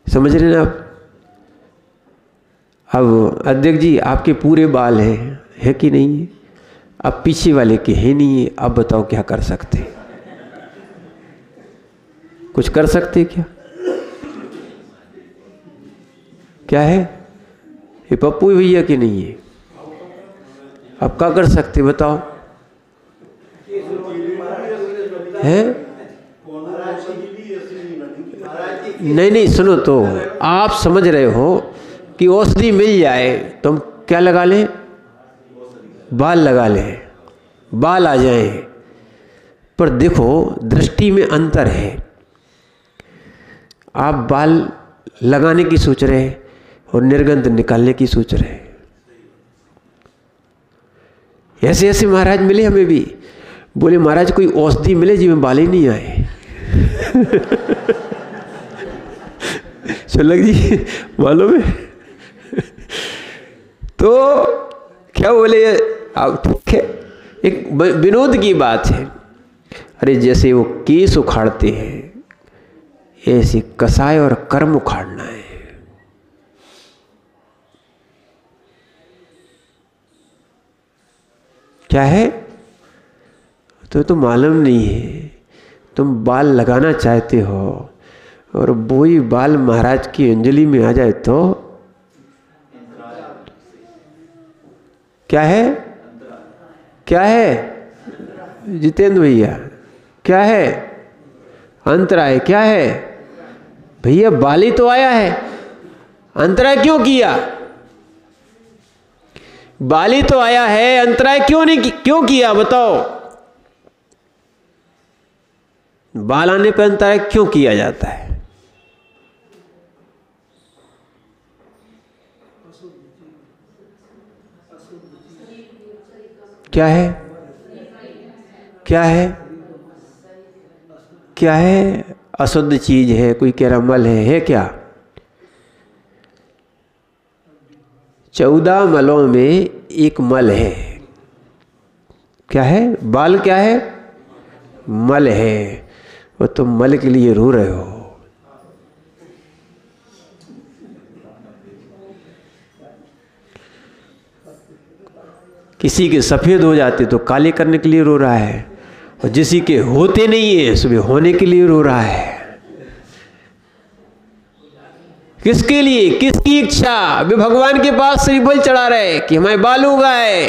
समझ रहे ना आप? अब अध्यक्ष जी आपके पूरे बाल हैं, है कि नहीं है? अब पीछे वाले के है नहीं है, अब बताओ क्या कर सकते? कुछ कर सकते क्या? क्या है? ये पप्पू भैया की नहीं है, अब क्या कर सकते बताओ? है? नहीं नहीं, सुनो तो, आप समझ रहे हो कि औषधि मिल जाए तो हम क्या लगा लें? बाल लगा लें, बाल आ जाएं। पर देखो, दृष्टि में अंतर है। आप बाल लगाने की सोच रहे हैं और निर्गंध निकालने की सोच रहे हैं। ऐसे ऐसे महाराज मिले हमें भी, बोले महाराज कोई औषधि मिले जिसमें बाल ही नहीं आए। चलक जी मालूम है? तो क्या बोले, अब ठीक है, एक विनोद की बात है। अरे जैसे वो केस उखाड़ते हैं, ऐसे कसाय और कर्म उखाड़ना है। क्या है? तो मालूम नहीं है, तुम बाल लगाना चाहते हो और वही बाल महाराज की अंजलि में आ जाए तो क्या है? क्या है जितेंद्र भैया? क्या है? अंतराय क्या है भैया? बाल ही तो आया है, अंतराय क्यों किया? बाल ही तो आया है, अंतराय क्यों किया बताओ? बाल आने पर अंतराय क्यों किया जाता है? क्या है? क्या है? क्या है? अशुद्ध चीज है, कोई कह रहा मल है क्या? 14 मलों में एक मल है। क्या है? बाल क्या है? मल है। और तुम मल के लिए रो रहे हो। किसी के सफ़ेद हो जाते तो काले करने के लिए रो रहा है, और जिसी के होते नहीं है सुबह होने के लिए रो रहा है। किसके लिए? किसकी इच्छा? वे भगवान के पास श्रीफल चढ़ा रहे कि हमारे बाल उगाए,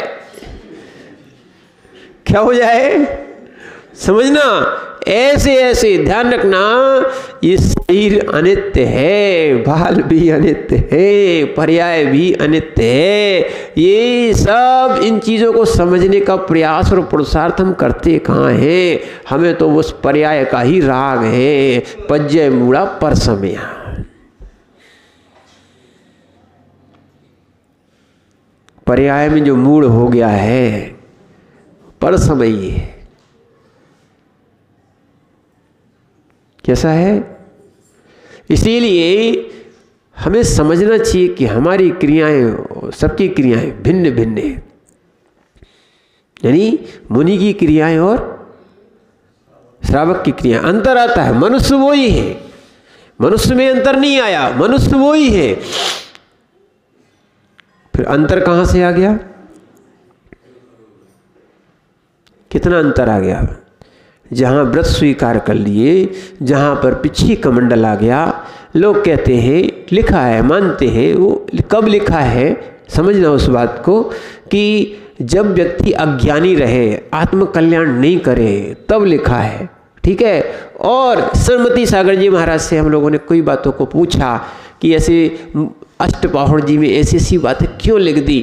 क्या हो जाए। समझना, ऐसे ऐसे ध्यान रखना। ये शरीर अनित्य है, बाल भी अनित्य है, पर्याय भी अनित्य है। ये सब इन चीज़ों को समझने का प्रयास और पुरुषार्थ हम करते कहाँ हैं? हमें तो उस पर्याय का ही राग है, पज्जय मूढ़ा परसमया। पर्याय में जो मूढ़ हो गया है परसमयी है। कैसा है? इसीलिए हमें समझना चाहिए कि हमारी क्रियाएं, सबकी क्रियाएं भिन्न भिन्न है। यानी मुनि की क्रियाएं और श्रावक की क्रियाएं, अंतर आता है। मनुष्य वो ही है, मनुष्य में अंतर नहीं आया, मनुष्य वो ही है। फिर अंतर कहां से आ गया? कितना अंतर आ गया? जहाँ व्रत स्वीकार कर लिए, जहाँ पर पिछी कमंडल आ गया, लोग कहते हैं लिखा है, मानते हैं। वो कब लिखा है समझना उस बात को, कि जब व्यक्ति अज्ञानी रहे, आत्मकल्याण नहीं करे, तब लिखा है। ठीक है। और सरमती सागर जी महाराज से हम लोगों ने कई बातों को पूछा कि ऐसे अष्टपाहुड़ जी में ऐसी सी बातें क्यों लिख दी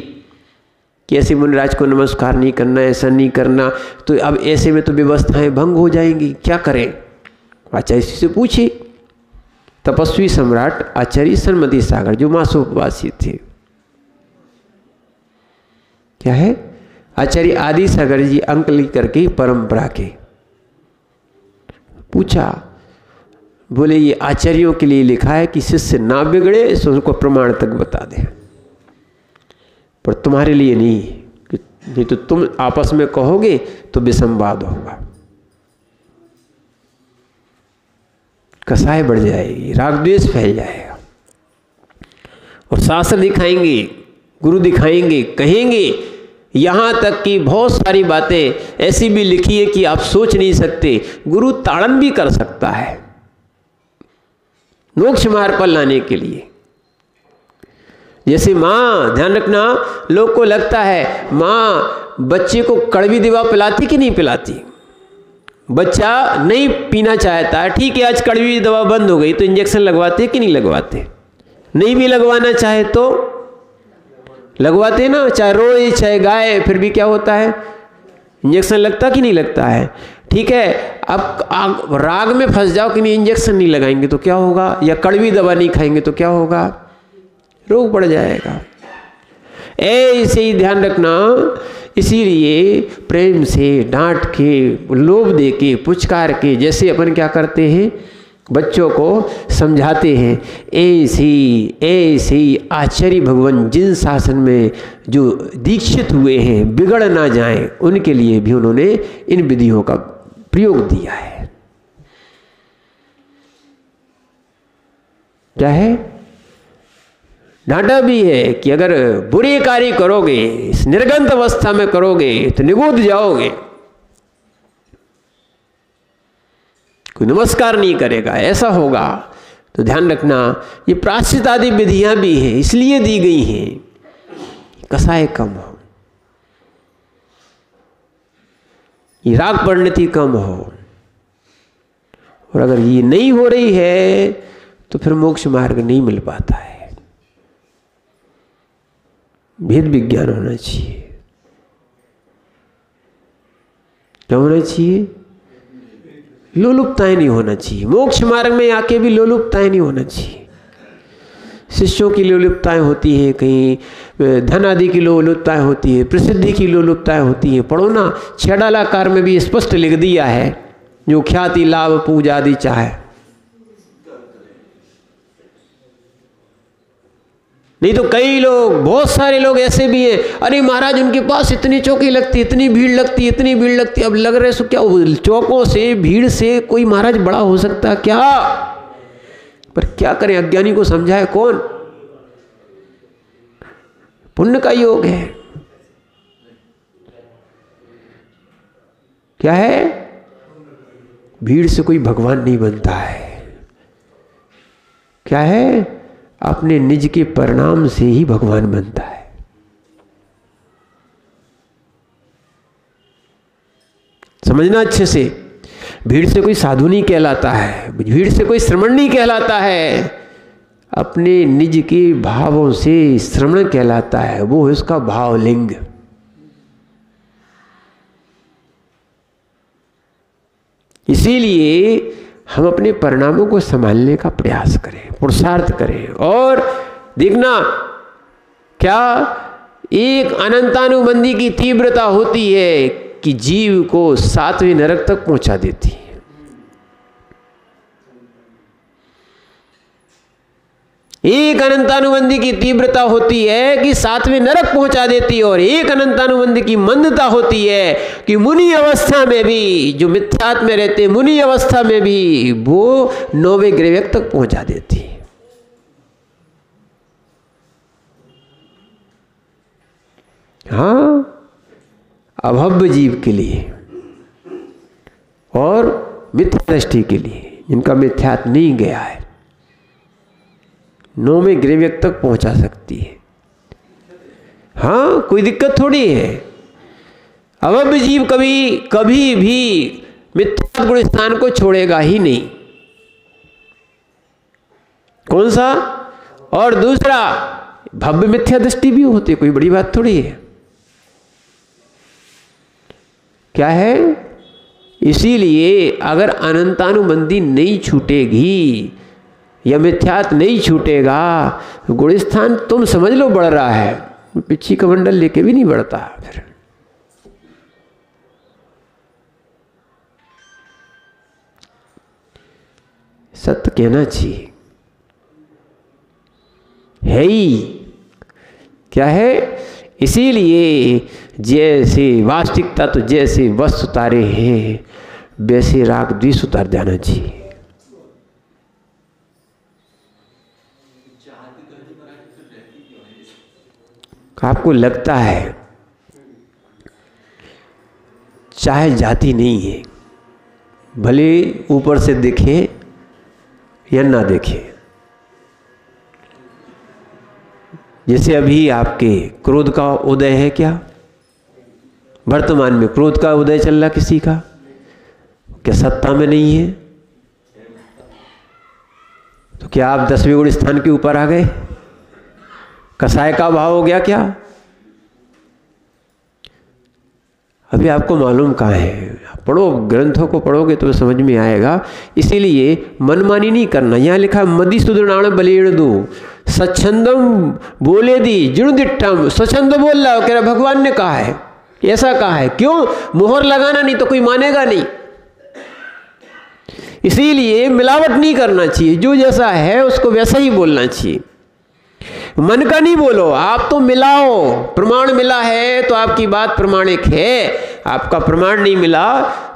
कि ऐसे मुनिराज को नमस्कार नहीं करना, ऐसा नहीं करना। तो अब ऐसे में तो व्यवस्थाएं भंग हो जाएंगी, क्या करें? आचार्य से पूछे। तपस्वी सम्राट आचार्य सरमती सागर जो मासोपवासी थे, क्या है, आचार्य आदि सागर जी अंक लिख करके परंपरा के पूछा। बोले ये आचार्यों के लिए लिखा है कि शिष्य ना बिगड़े, इसको उनको प्रमाण तक बता दें, पर तुम्हारे लिए नहीं तो तुम आपस में कहोगे तो विसंवाद होगा, कसाई बढ़ जाएगी, राग द्वेष फैल जाएगा। और शास्त्र दिखाएंगे, गुरु दिखाएंगे, कहेंगे, यहाँ तक कि बहुत सारी बातें ऐसी भी लिखी है कि आप सोच नहीं सकते। गुरु ताड़न भी कर सकता है मोक्ष मार्ग पर लाने के लिए। जैसे माँ, ध्यान रखना, लोग को लगता है माँ बच्चे को कड़वी दवा पिलाती कि नहीं पिलाती। बच्चा नहीं पीना चाहता है, ठीक है, आज कड़वी दवा बंद हो गई तो इंजेक्शन लगवाते कि नहीं लगवाते? नहीं भी लगवाना चाहे तो लगवाते ना, चाहे रोए चाहे गाए, फिर भी क्या होता है, इंजेक्शन लगता कि नहीं लगता है। ठीक है, अब राग में फंस जाओ कि नहीं इंजेक्शन नहीं लगाएंगे तो क्या होगा, या कड़वी दवा नहीं खाएंगे तो क्या होगा, रोग बढ़ जाएगा। ऐसे ही ध्यान रखना। इसीलिए प्रेम से डांट के, लोभ दे के, पुचकार के, जैसे अपन क्या करते हैं बच्चों को समझाते हैं, ऐसे आचार्य भगवान जिन शासन में जो दीक्षित हुए हैं बिगड़ ना जाएं, उनके लिए भी उन्होंने इन विधियों का प्रयोग दिया है। क्या है, डांटा भी है कि अगर बुरे कार्य करोगे, इस निर्गंत अवस्था में करोगे तो निगोद जाओगे, कोई नमस्कार नहीं करेगा, ऐसा होगा। तो ध्यान रखना, ये प्रायश्चित आदि विधियां भी हैं, इसलिए दी गई हैं कसाय कम हो, ये राग परिणति कम हो। और अगर ये नहीं हो रही है तो फिर मोक्ष मार्ग नहीं मिल पाता है। भेद विज्ञान होना चाहिए। क्या होना चाहिए? लोलुपताएं नहीं होना चाहिए। मोक्ष मार्ग में आके भी लोलुपताएं नहीं होना चाहिए। शिष्यों की लोलुपताएं होती हैं, कहीं धन आदि की लोलुपताएं होती है, प्रसिद्धि की लोलुपताएं होती हैं। पढ़ो ना, छेडालाकार में भी स्पष्ट लिख दिया है, जो ख्याति लाभ पूजा आदि चाहे। नहीं तो कई लोग, बहुत सारे लोग ऐसे भी हैं, अरे महाराज उनके पास इतनी चौकी लगती, इतनी भीड़ लगती, इतनी भीड़ लगती। अब लग रहे सो क्या चौकों से, भीड़ से कोई महाराज बड़ा हो सकता क्या? पर क्या करें, अज्ञानी को समझाए कौन? पुण्य का योग है। क्या है? भीड़ से कोई भगवान नहीं बनता है। क्या है? अपने निज के परिणाम से ही भगवान बनता है। समझना अच्छे से, भीड़ से कोई साधु नहीं कहलाता है, भीड़ से कोई श्रमण नहीं कहलाता है, अपने निज के भावों से श्रमण कहलाता है। वो है उसका भावलिंग। इसीलिए हम अपने परिणामों को संभालने का प्रयास करें, पुरुषार्थ करें। और देखना, क्या एक अनंतानुबंधी की तीव्रता होती है कि जीव को 7वें नरक तक पहुंचा देती है। एक अनंतानुबंधी की तीव्रता होती है कि 7वें नरक पहुंचा देती है, और एक अनंतानुबंधी की मंदता होती है कि मुनि अवस्था में भी, जो मिथ्यात्व में रहते हैं, मुनि अवस्था में भी वो 9वें ग्रेवेक तक पहुंचा देती है। हाँ, अभव्य जीव के लिए और मिथ्या दृष्टि के लिए, जिनका मिथ्यात्व नहीं गया है, 9वें ग्रेवेक तक पहुंचा सकती है। हाँ, कोई दिक्कत थोड़ी है। अभव्य जीव कभी भी मिथ्या गुण स्थान को छोड़ेगा ही नहीं। कौन सा? और दूसरा, भव्य मिथ्या दृष्टि भी होती है, कोई बड़ी बात थोड़ी है। क्या है? इसीलिए अगर अनंतानुबंधी नहीं छूटेगी या मिथ्यात नहीं छूटेगा, गुण स्थान तुम समझ लो बढ़ रहा है, पिछी कमंडल लेके भी नहीं बढ़ता। फिर सत्य कहना चाहिए, है ही। क्या है? इसीलिए जैसे वास्तविकता, तो जैसे वस्तु उतारे हैं, वैसे राग द्वेष उतार जाना चाहिए। आपको लगता है चाहे जाति नहीं है, भले ऊपर से दिखे या ना दिखे। जैसे अभी आपके क्रोध का उदय है, क्या वर्तमान में क्रोध का उदय चल रहा किसी का? क्या सत्ता में नहीं है? तो क्या आप 10वें गुण स्थान के ऊपर आ गए? कसाय का भाव हो गया क्या? अभी आपको मालूम कहाँ है? पढ़ो, ग्रंथों को पढ़ोगे तो समझ में आएगा। इसीलिए मनमानी नहीं करना। यहाँ लिखा मधुसूदनाण बलेण दो स्वच्छंदम बोले दी जिणुदिट्ठम। स्वच्छंद बोल रहा हो, कह रहा भगवान ने कहा है, ऐसा कहा है। क्यों? मोहर लगाना, नहीं तो कोई मानेगा नहीं। इसीलिए मिलावट नहीं करना चाहिए, जो जैसा है उसको वैसा ही बोलना चाहिए। मन का नहीं बोलो, आप तो मिलाओ। प्रमाण मिला है तो आपकी बात प्रमाणिक है, आपका प्रमाण नहीं मिला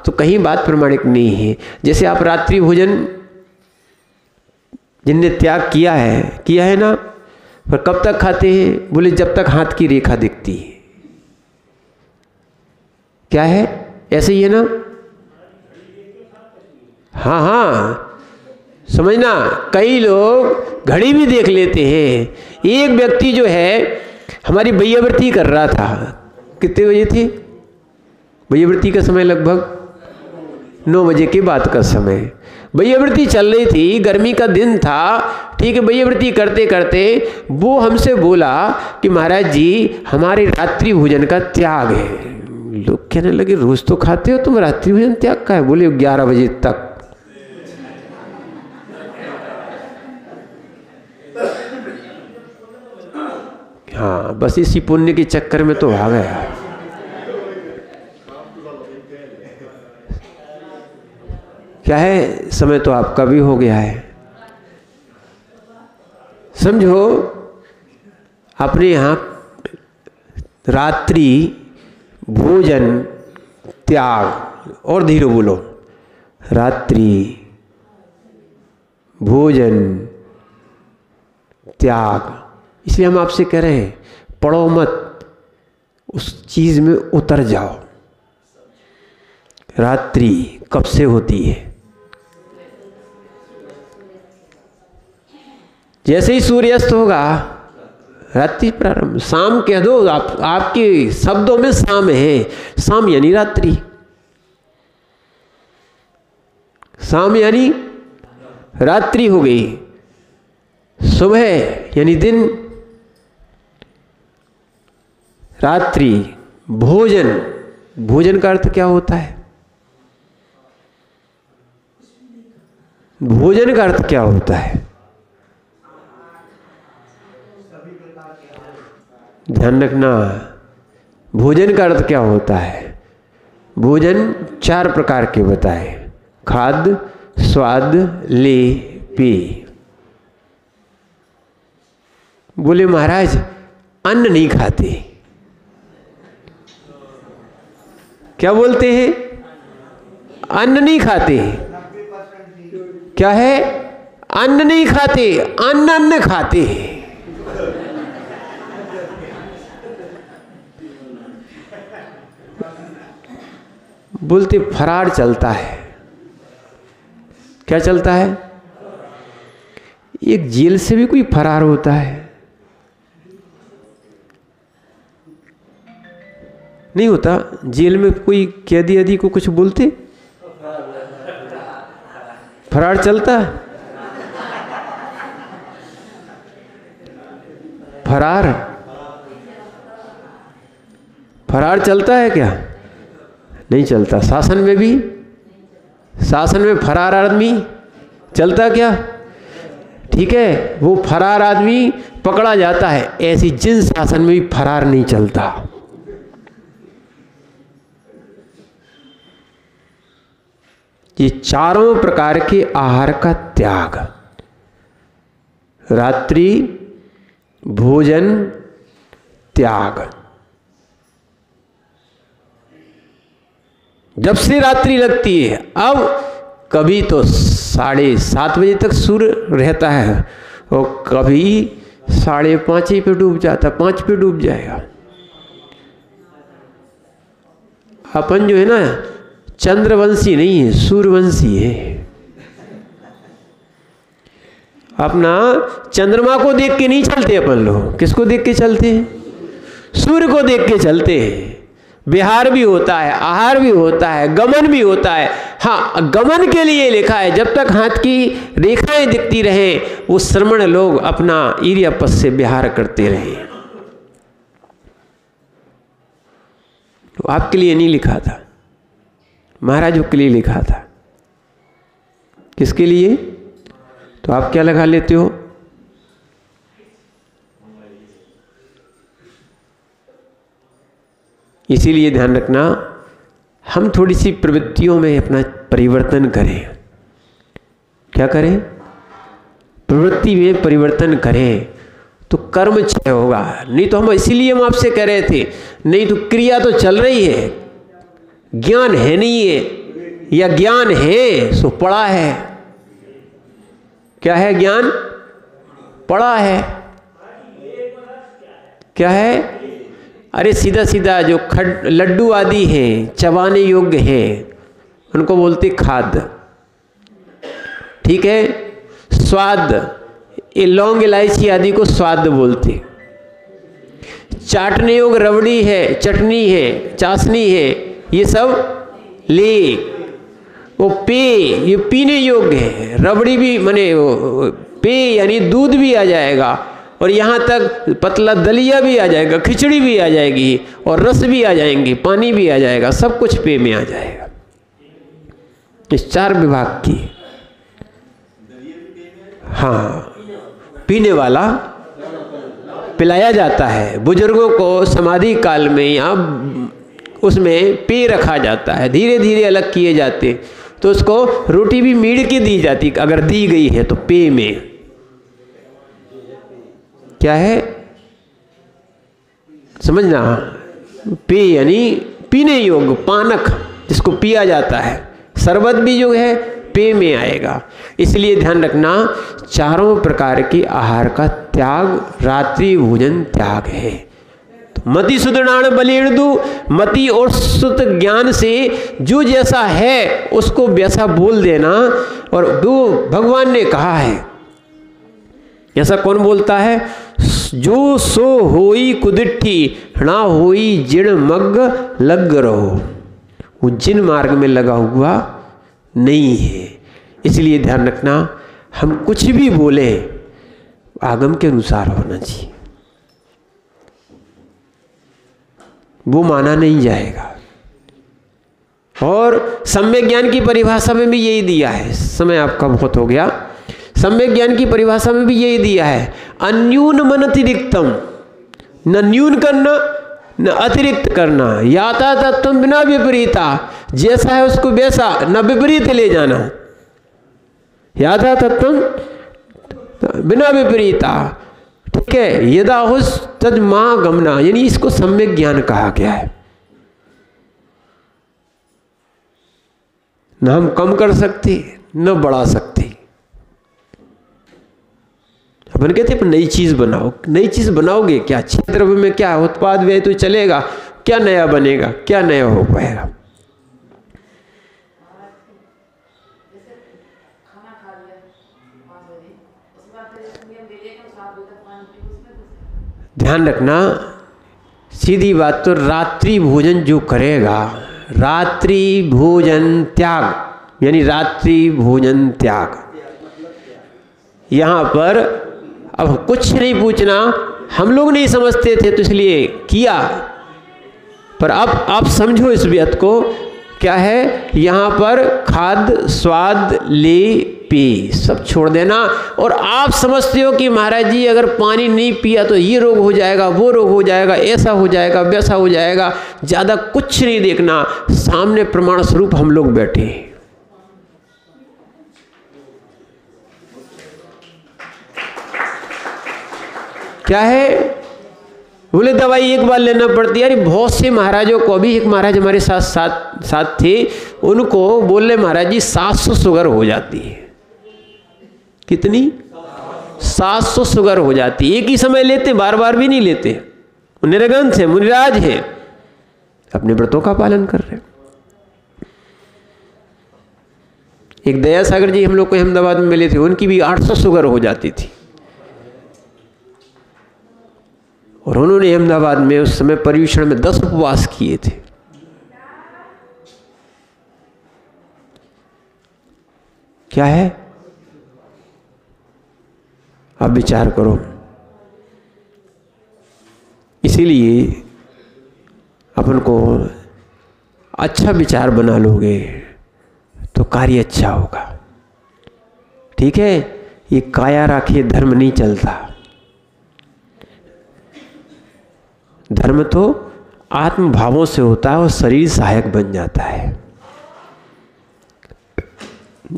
तो कहीं बात प्रमाणिक नहीं है। जैसे आप रात्रि भोजन जिनने त्याग किया है ना, पर कब तक खाते हैं? बोले जब तक हाथ की रेखा दिखती है। क्या है? ऐसे ही है ना? हाँ हाँ, समझना। कई लोग घड़ी भी देख लेते हैं। एक व्यक्ति जो है हमारी बैयावृत्ति कर रहा था, कितने बजे थी बैयावृत्ति का समय? लगभग 9 बजे के बाद का समय। बैयावृत्ति चल रही थी, गर्मी का दिन था, ठीक है। बैयावृत्ति करते करते वो हमसे बोला कि महाराज जी हमारे रात्रि भोजन का त्याग है। लोग कहने लगे रोज तो खाते हो तुम, रात्रि भोजन त्याग का है? बोले 11 बजे तक। हाँ, बस इसी पुण्य के चक्कर में तो आ गया। क्या है? समय तो आपका भी हो गया है। समझो, अपने यहाँ रात्रि भोजन त्याग, और धीरे बोलो, रात्रि भोजन त्याग। इसलिए हम आपसे कह रहे हैं पढ़ो मत, उस चीज में उतर जाओ। रात्रि कब से होती है? जैसे ही सूर्यास्त होगा रात्रि प्रारंभ। शाम कह दो, आपके शब्दों में शाम है। शाम यानी रात्रि, शाम यानी रात्रि हो गई। सुबह यानी दिन, रात्रि। भोजन, भोजन का अर्थ क्या होता है? भोजन का अर्थ क्या होता है? ध्यान रखना, भोजन का अर्थ क्या होता है? भोजन 4 प्रकार के बताए, खाद्य, स्वाद, लेय, पेय। बोले महाराज अन्न नहीं खाते, क्या बोलते हैं? अन्न नहीं खाते। क्या है? अन्न नहीं खाते, अन्न खाते हैं। बोलते फरार चलता है। क्या चलता है? एक जेल से भी कोई फरार होता है? नहीं होता। जेल में कोई कैदी को कुछ बोलते, फरार चलता है। फरार चलता है क्या? नहीं चलता। शासन में भी, शासन में फरार आदमी चलता क्या? ठीक है, वो फरार आदमी पकड़ा जाता है। ऐसी जिन शासन में भी फरार नहीं चलता। ये चारों प्रकार के आहार का त्याग, रात्रि भोजन त्याग। जब से रात्रि लगती है, अब कभी तो 7:30 बजे तक सूर्य रहता है और कभी 5:30 पे डूब जाता, 5 पे डूब जाएगा। अपन जो है ना चंद्रवंशी नहीं है, सूर्यवंशी है। अपना चंद्रमा को देख के नहीं चलते अपन लोग। किसको देख के चलते हैं? सूर्य को देख के चलते हैं। विहार भी होता है, आहार भी होता है, गमन भी होता है। हाँ, गमन के लिए लिखा है जब तक हाथ की रेखाएं दिखती रहे वो श्रमण लोग अपना ईर्यपथ से विहार करते रहे। तो आपके लिए नहीं लिखा था, महाराजों के लिए लिखा था। किसके लिए? तो आप क्या लगा लेते हो? इसीलिए ध्यान रखना, हम थोड़ी सी प्रवृत्तियों में अपना परिवर्तन करें। क्या करें? प्रवृत्ति में परिवर्तन करें तो कर्म क्षय होगा। नहीं तो हम इसीलिए हम आपसे कह रहे थे, नहीं तो क्रिया तो चल रही है, ज्ञान है नहीं है, या ज्ञान है सो पड़ा है। क्या है? ज्ञान पड़ा है। क्या है? अरे सीधा सीधा जो लड्डू आदि हैं, चबाने योग्य हैं, उनको बोलते खाद्य। ठीक है? स्वाद, ये लौंग इलायची आदि को स्वाद बोलते। चाटने योग्य रबड़ी है, चटनी है, चाशनी है, ये सब ले। वो पेय, ये पीने योग्य है। रबड़ी भी माने पेय यानी दूध भी आ जाएगा, और यहाँ तक पतला दलिया भी आ जाएगा, खिचड़ी भी आ जाएगी, और रस भी आ जाएंगे, पानी भी आ जाएगा, सब कुछ पेय में आ जाएगा। इस 4 विभाग की। हाँ, पीने वाला पिलाया जाता है। बुजुर्गों को समाधि काल में या उसमें पेय रखा जाता है, धीरे धीरे अलग किए जाते, तो उसको रोटी भी मीड़ के दी जाती, अगर दी गई है तो पेय में। क्या है? समझना, पेय यानी पीने योग्य, पानक जिसको पिया जाता है। शरबत भी जो है पेय में आएगा। इसलिए ध्यान रखना, चारों प्रकार के आहार का त्याग रात्रि भोजन त्याग है। तो मति सुदृढ़ बलेड़ु, मति और सुत ज्ञान से जो जैसा है उसको वैसा बोल देना। और वो भगवान ने कहा है, ऐसा कौन बोलता है, जो सो होई कुदिट्ठी ना होई जिण मग्ग लग रहो। वो जिन मार्ग में लगा हुआ नहीं है। इसलिए ध्यान रखना, हम कुछ भी बोले आगम के अनुसार होना चाहिए, वो माना नहीं जाएगा। और सम्यक ज्ञान की परिभाषा में भी यही दिया है। समय आपका बहुत हो गया। सम्यक ज्ञान की परिभाषा में भी यही दिया है, अन्यून मन अतिरिक्तम, न न्यून करना न अतिरिक्त करना, याता तत्व बिना विपरीता, जैसा है उसको वैसा, न विपरीत ले जाना। याता तत्व बिना विपरीता, ठीक है। यदा हुस तद मां गमना, यानी इसको सम्यक ज्ञान कहा गया है। न हम कम कर सकते न बढ़ा सकते। अपन कहते हैं नई चीज बनाओ, नई चीज बनाओगे क्या? क्षेत्र में क्या उत्पाद व्यय तो चलेगा, क्या नया बनेगा, क्या नया हो पाएगा? ध्यान रखना, सीधी बात, तो रात्रि भोजन जो करेगा, रात्रि भोजन त्याग यानी रात्रि भोजन त्याग। यहाँ पर अब कुछ नहीं पूछना, हम लोग नहीं समझते थे तो इसलिए किया, पर अब आप समझो इस बात को। क्या है यहाँ पर? खाद्य स्वाद ले पी सब छोड़ देना। और आप समझते हो कि महाराज जी अगर पानी नहीं पिया तो ये रोग हो जाएगा, वो रोग हो जाएगा, ऐसा हो जाएगा, वैसा हो जाएगा। ज़्यादा कुछ नहीं देखना, सामने प्रमाण स्वरूप हम लोग बैठे हैं। क्या है? बोले दवाई एक बार लेना पड़ती है। अरे बहुत से महाराजों को, अभी एक महाराज हमारे साथ थे, उनको बोले महाराज जी 700 शुगर हो जाती है। कितनी? 700 शुगर हो जाती है। एक ही समय लेते, बार बार भी नहीं लेते। निर्गंथ है, मुनिराज है, अपने व्रतों का पालन कर रहे। एक दया सागर जी हम लोग को अहमदाबाद में मिले थे, उनकी भी 800 शुगर हो जाती थी। और उन्होंने अहमदाबाद में उस समय पर्यूषण में 10 उपवास किए थे। क्या है? आप विचार करो। इसीलिए अपन को अच्छा विचार बना लोगे तो कार्य अच्छा होगा। ठीक है? ये काया राखिए धर्म नहीं चलता। धर्म तो आत्म भावों से होता है और शरीर सहायक बन जाता है।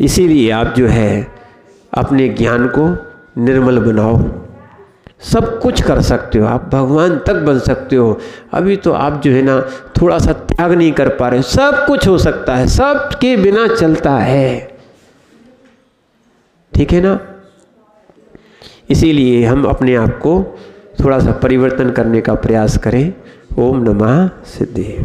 इसीलिए आप जो है अपने ज्ञान को निर्मल बनाओ। सब कुछ कर सकते हो, आप भगवान तक बन सकते हो। अभी तो आप जो है ना थोड़ा सा त्याग नहीं कर पा रहे। सब कुछ हो सकता है, सब के बिना चलता है। ठीक है ना? इसीलिए हम अपने आप को थोड़ा सा परिवर्तन करने का प्रयास करें। ओम नमः सिद्धि।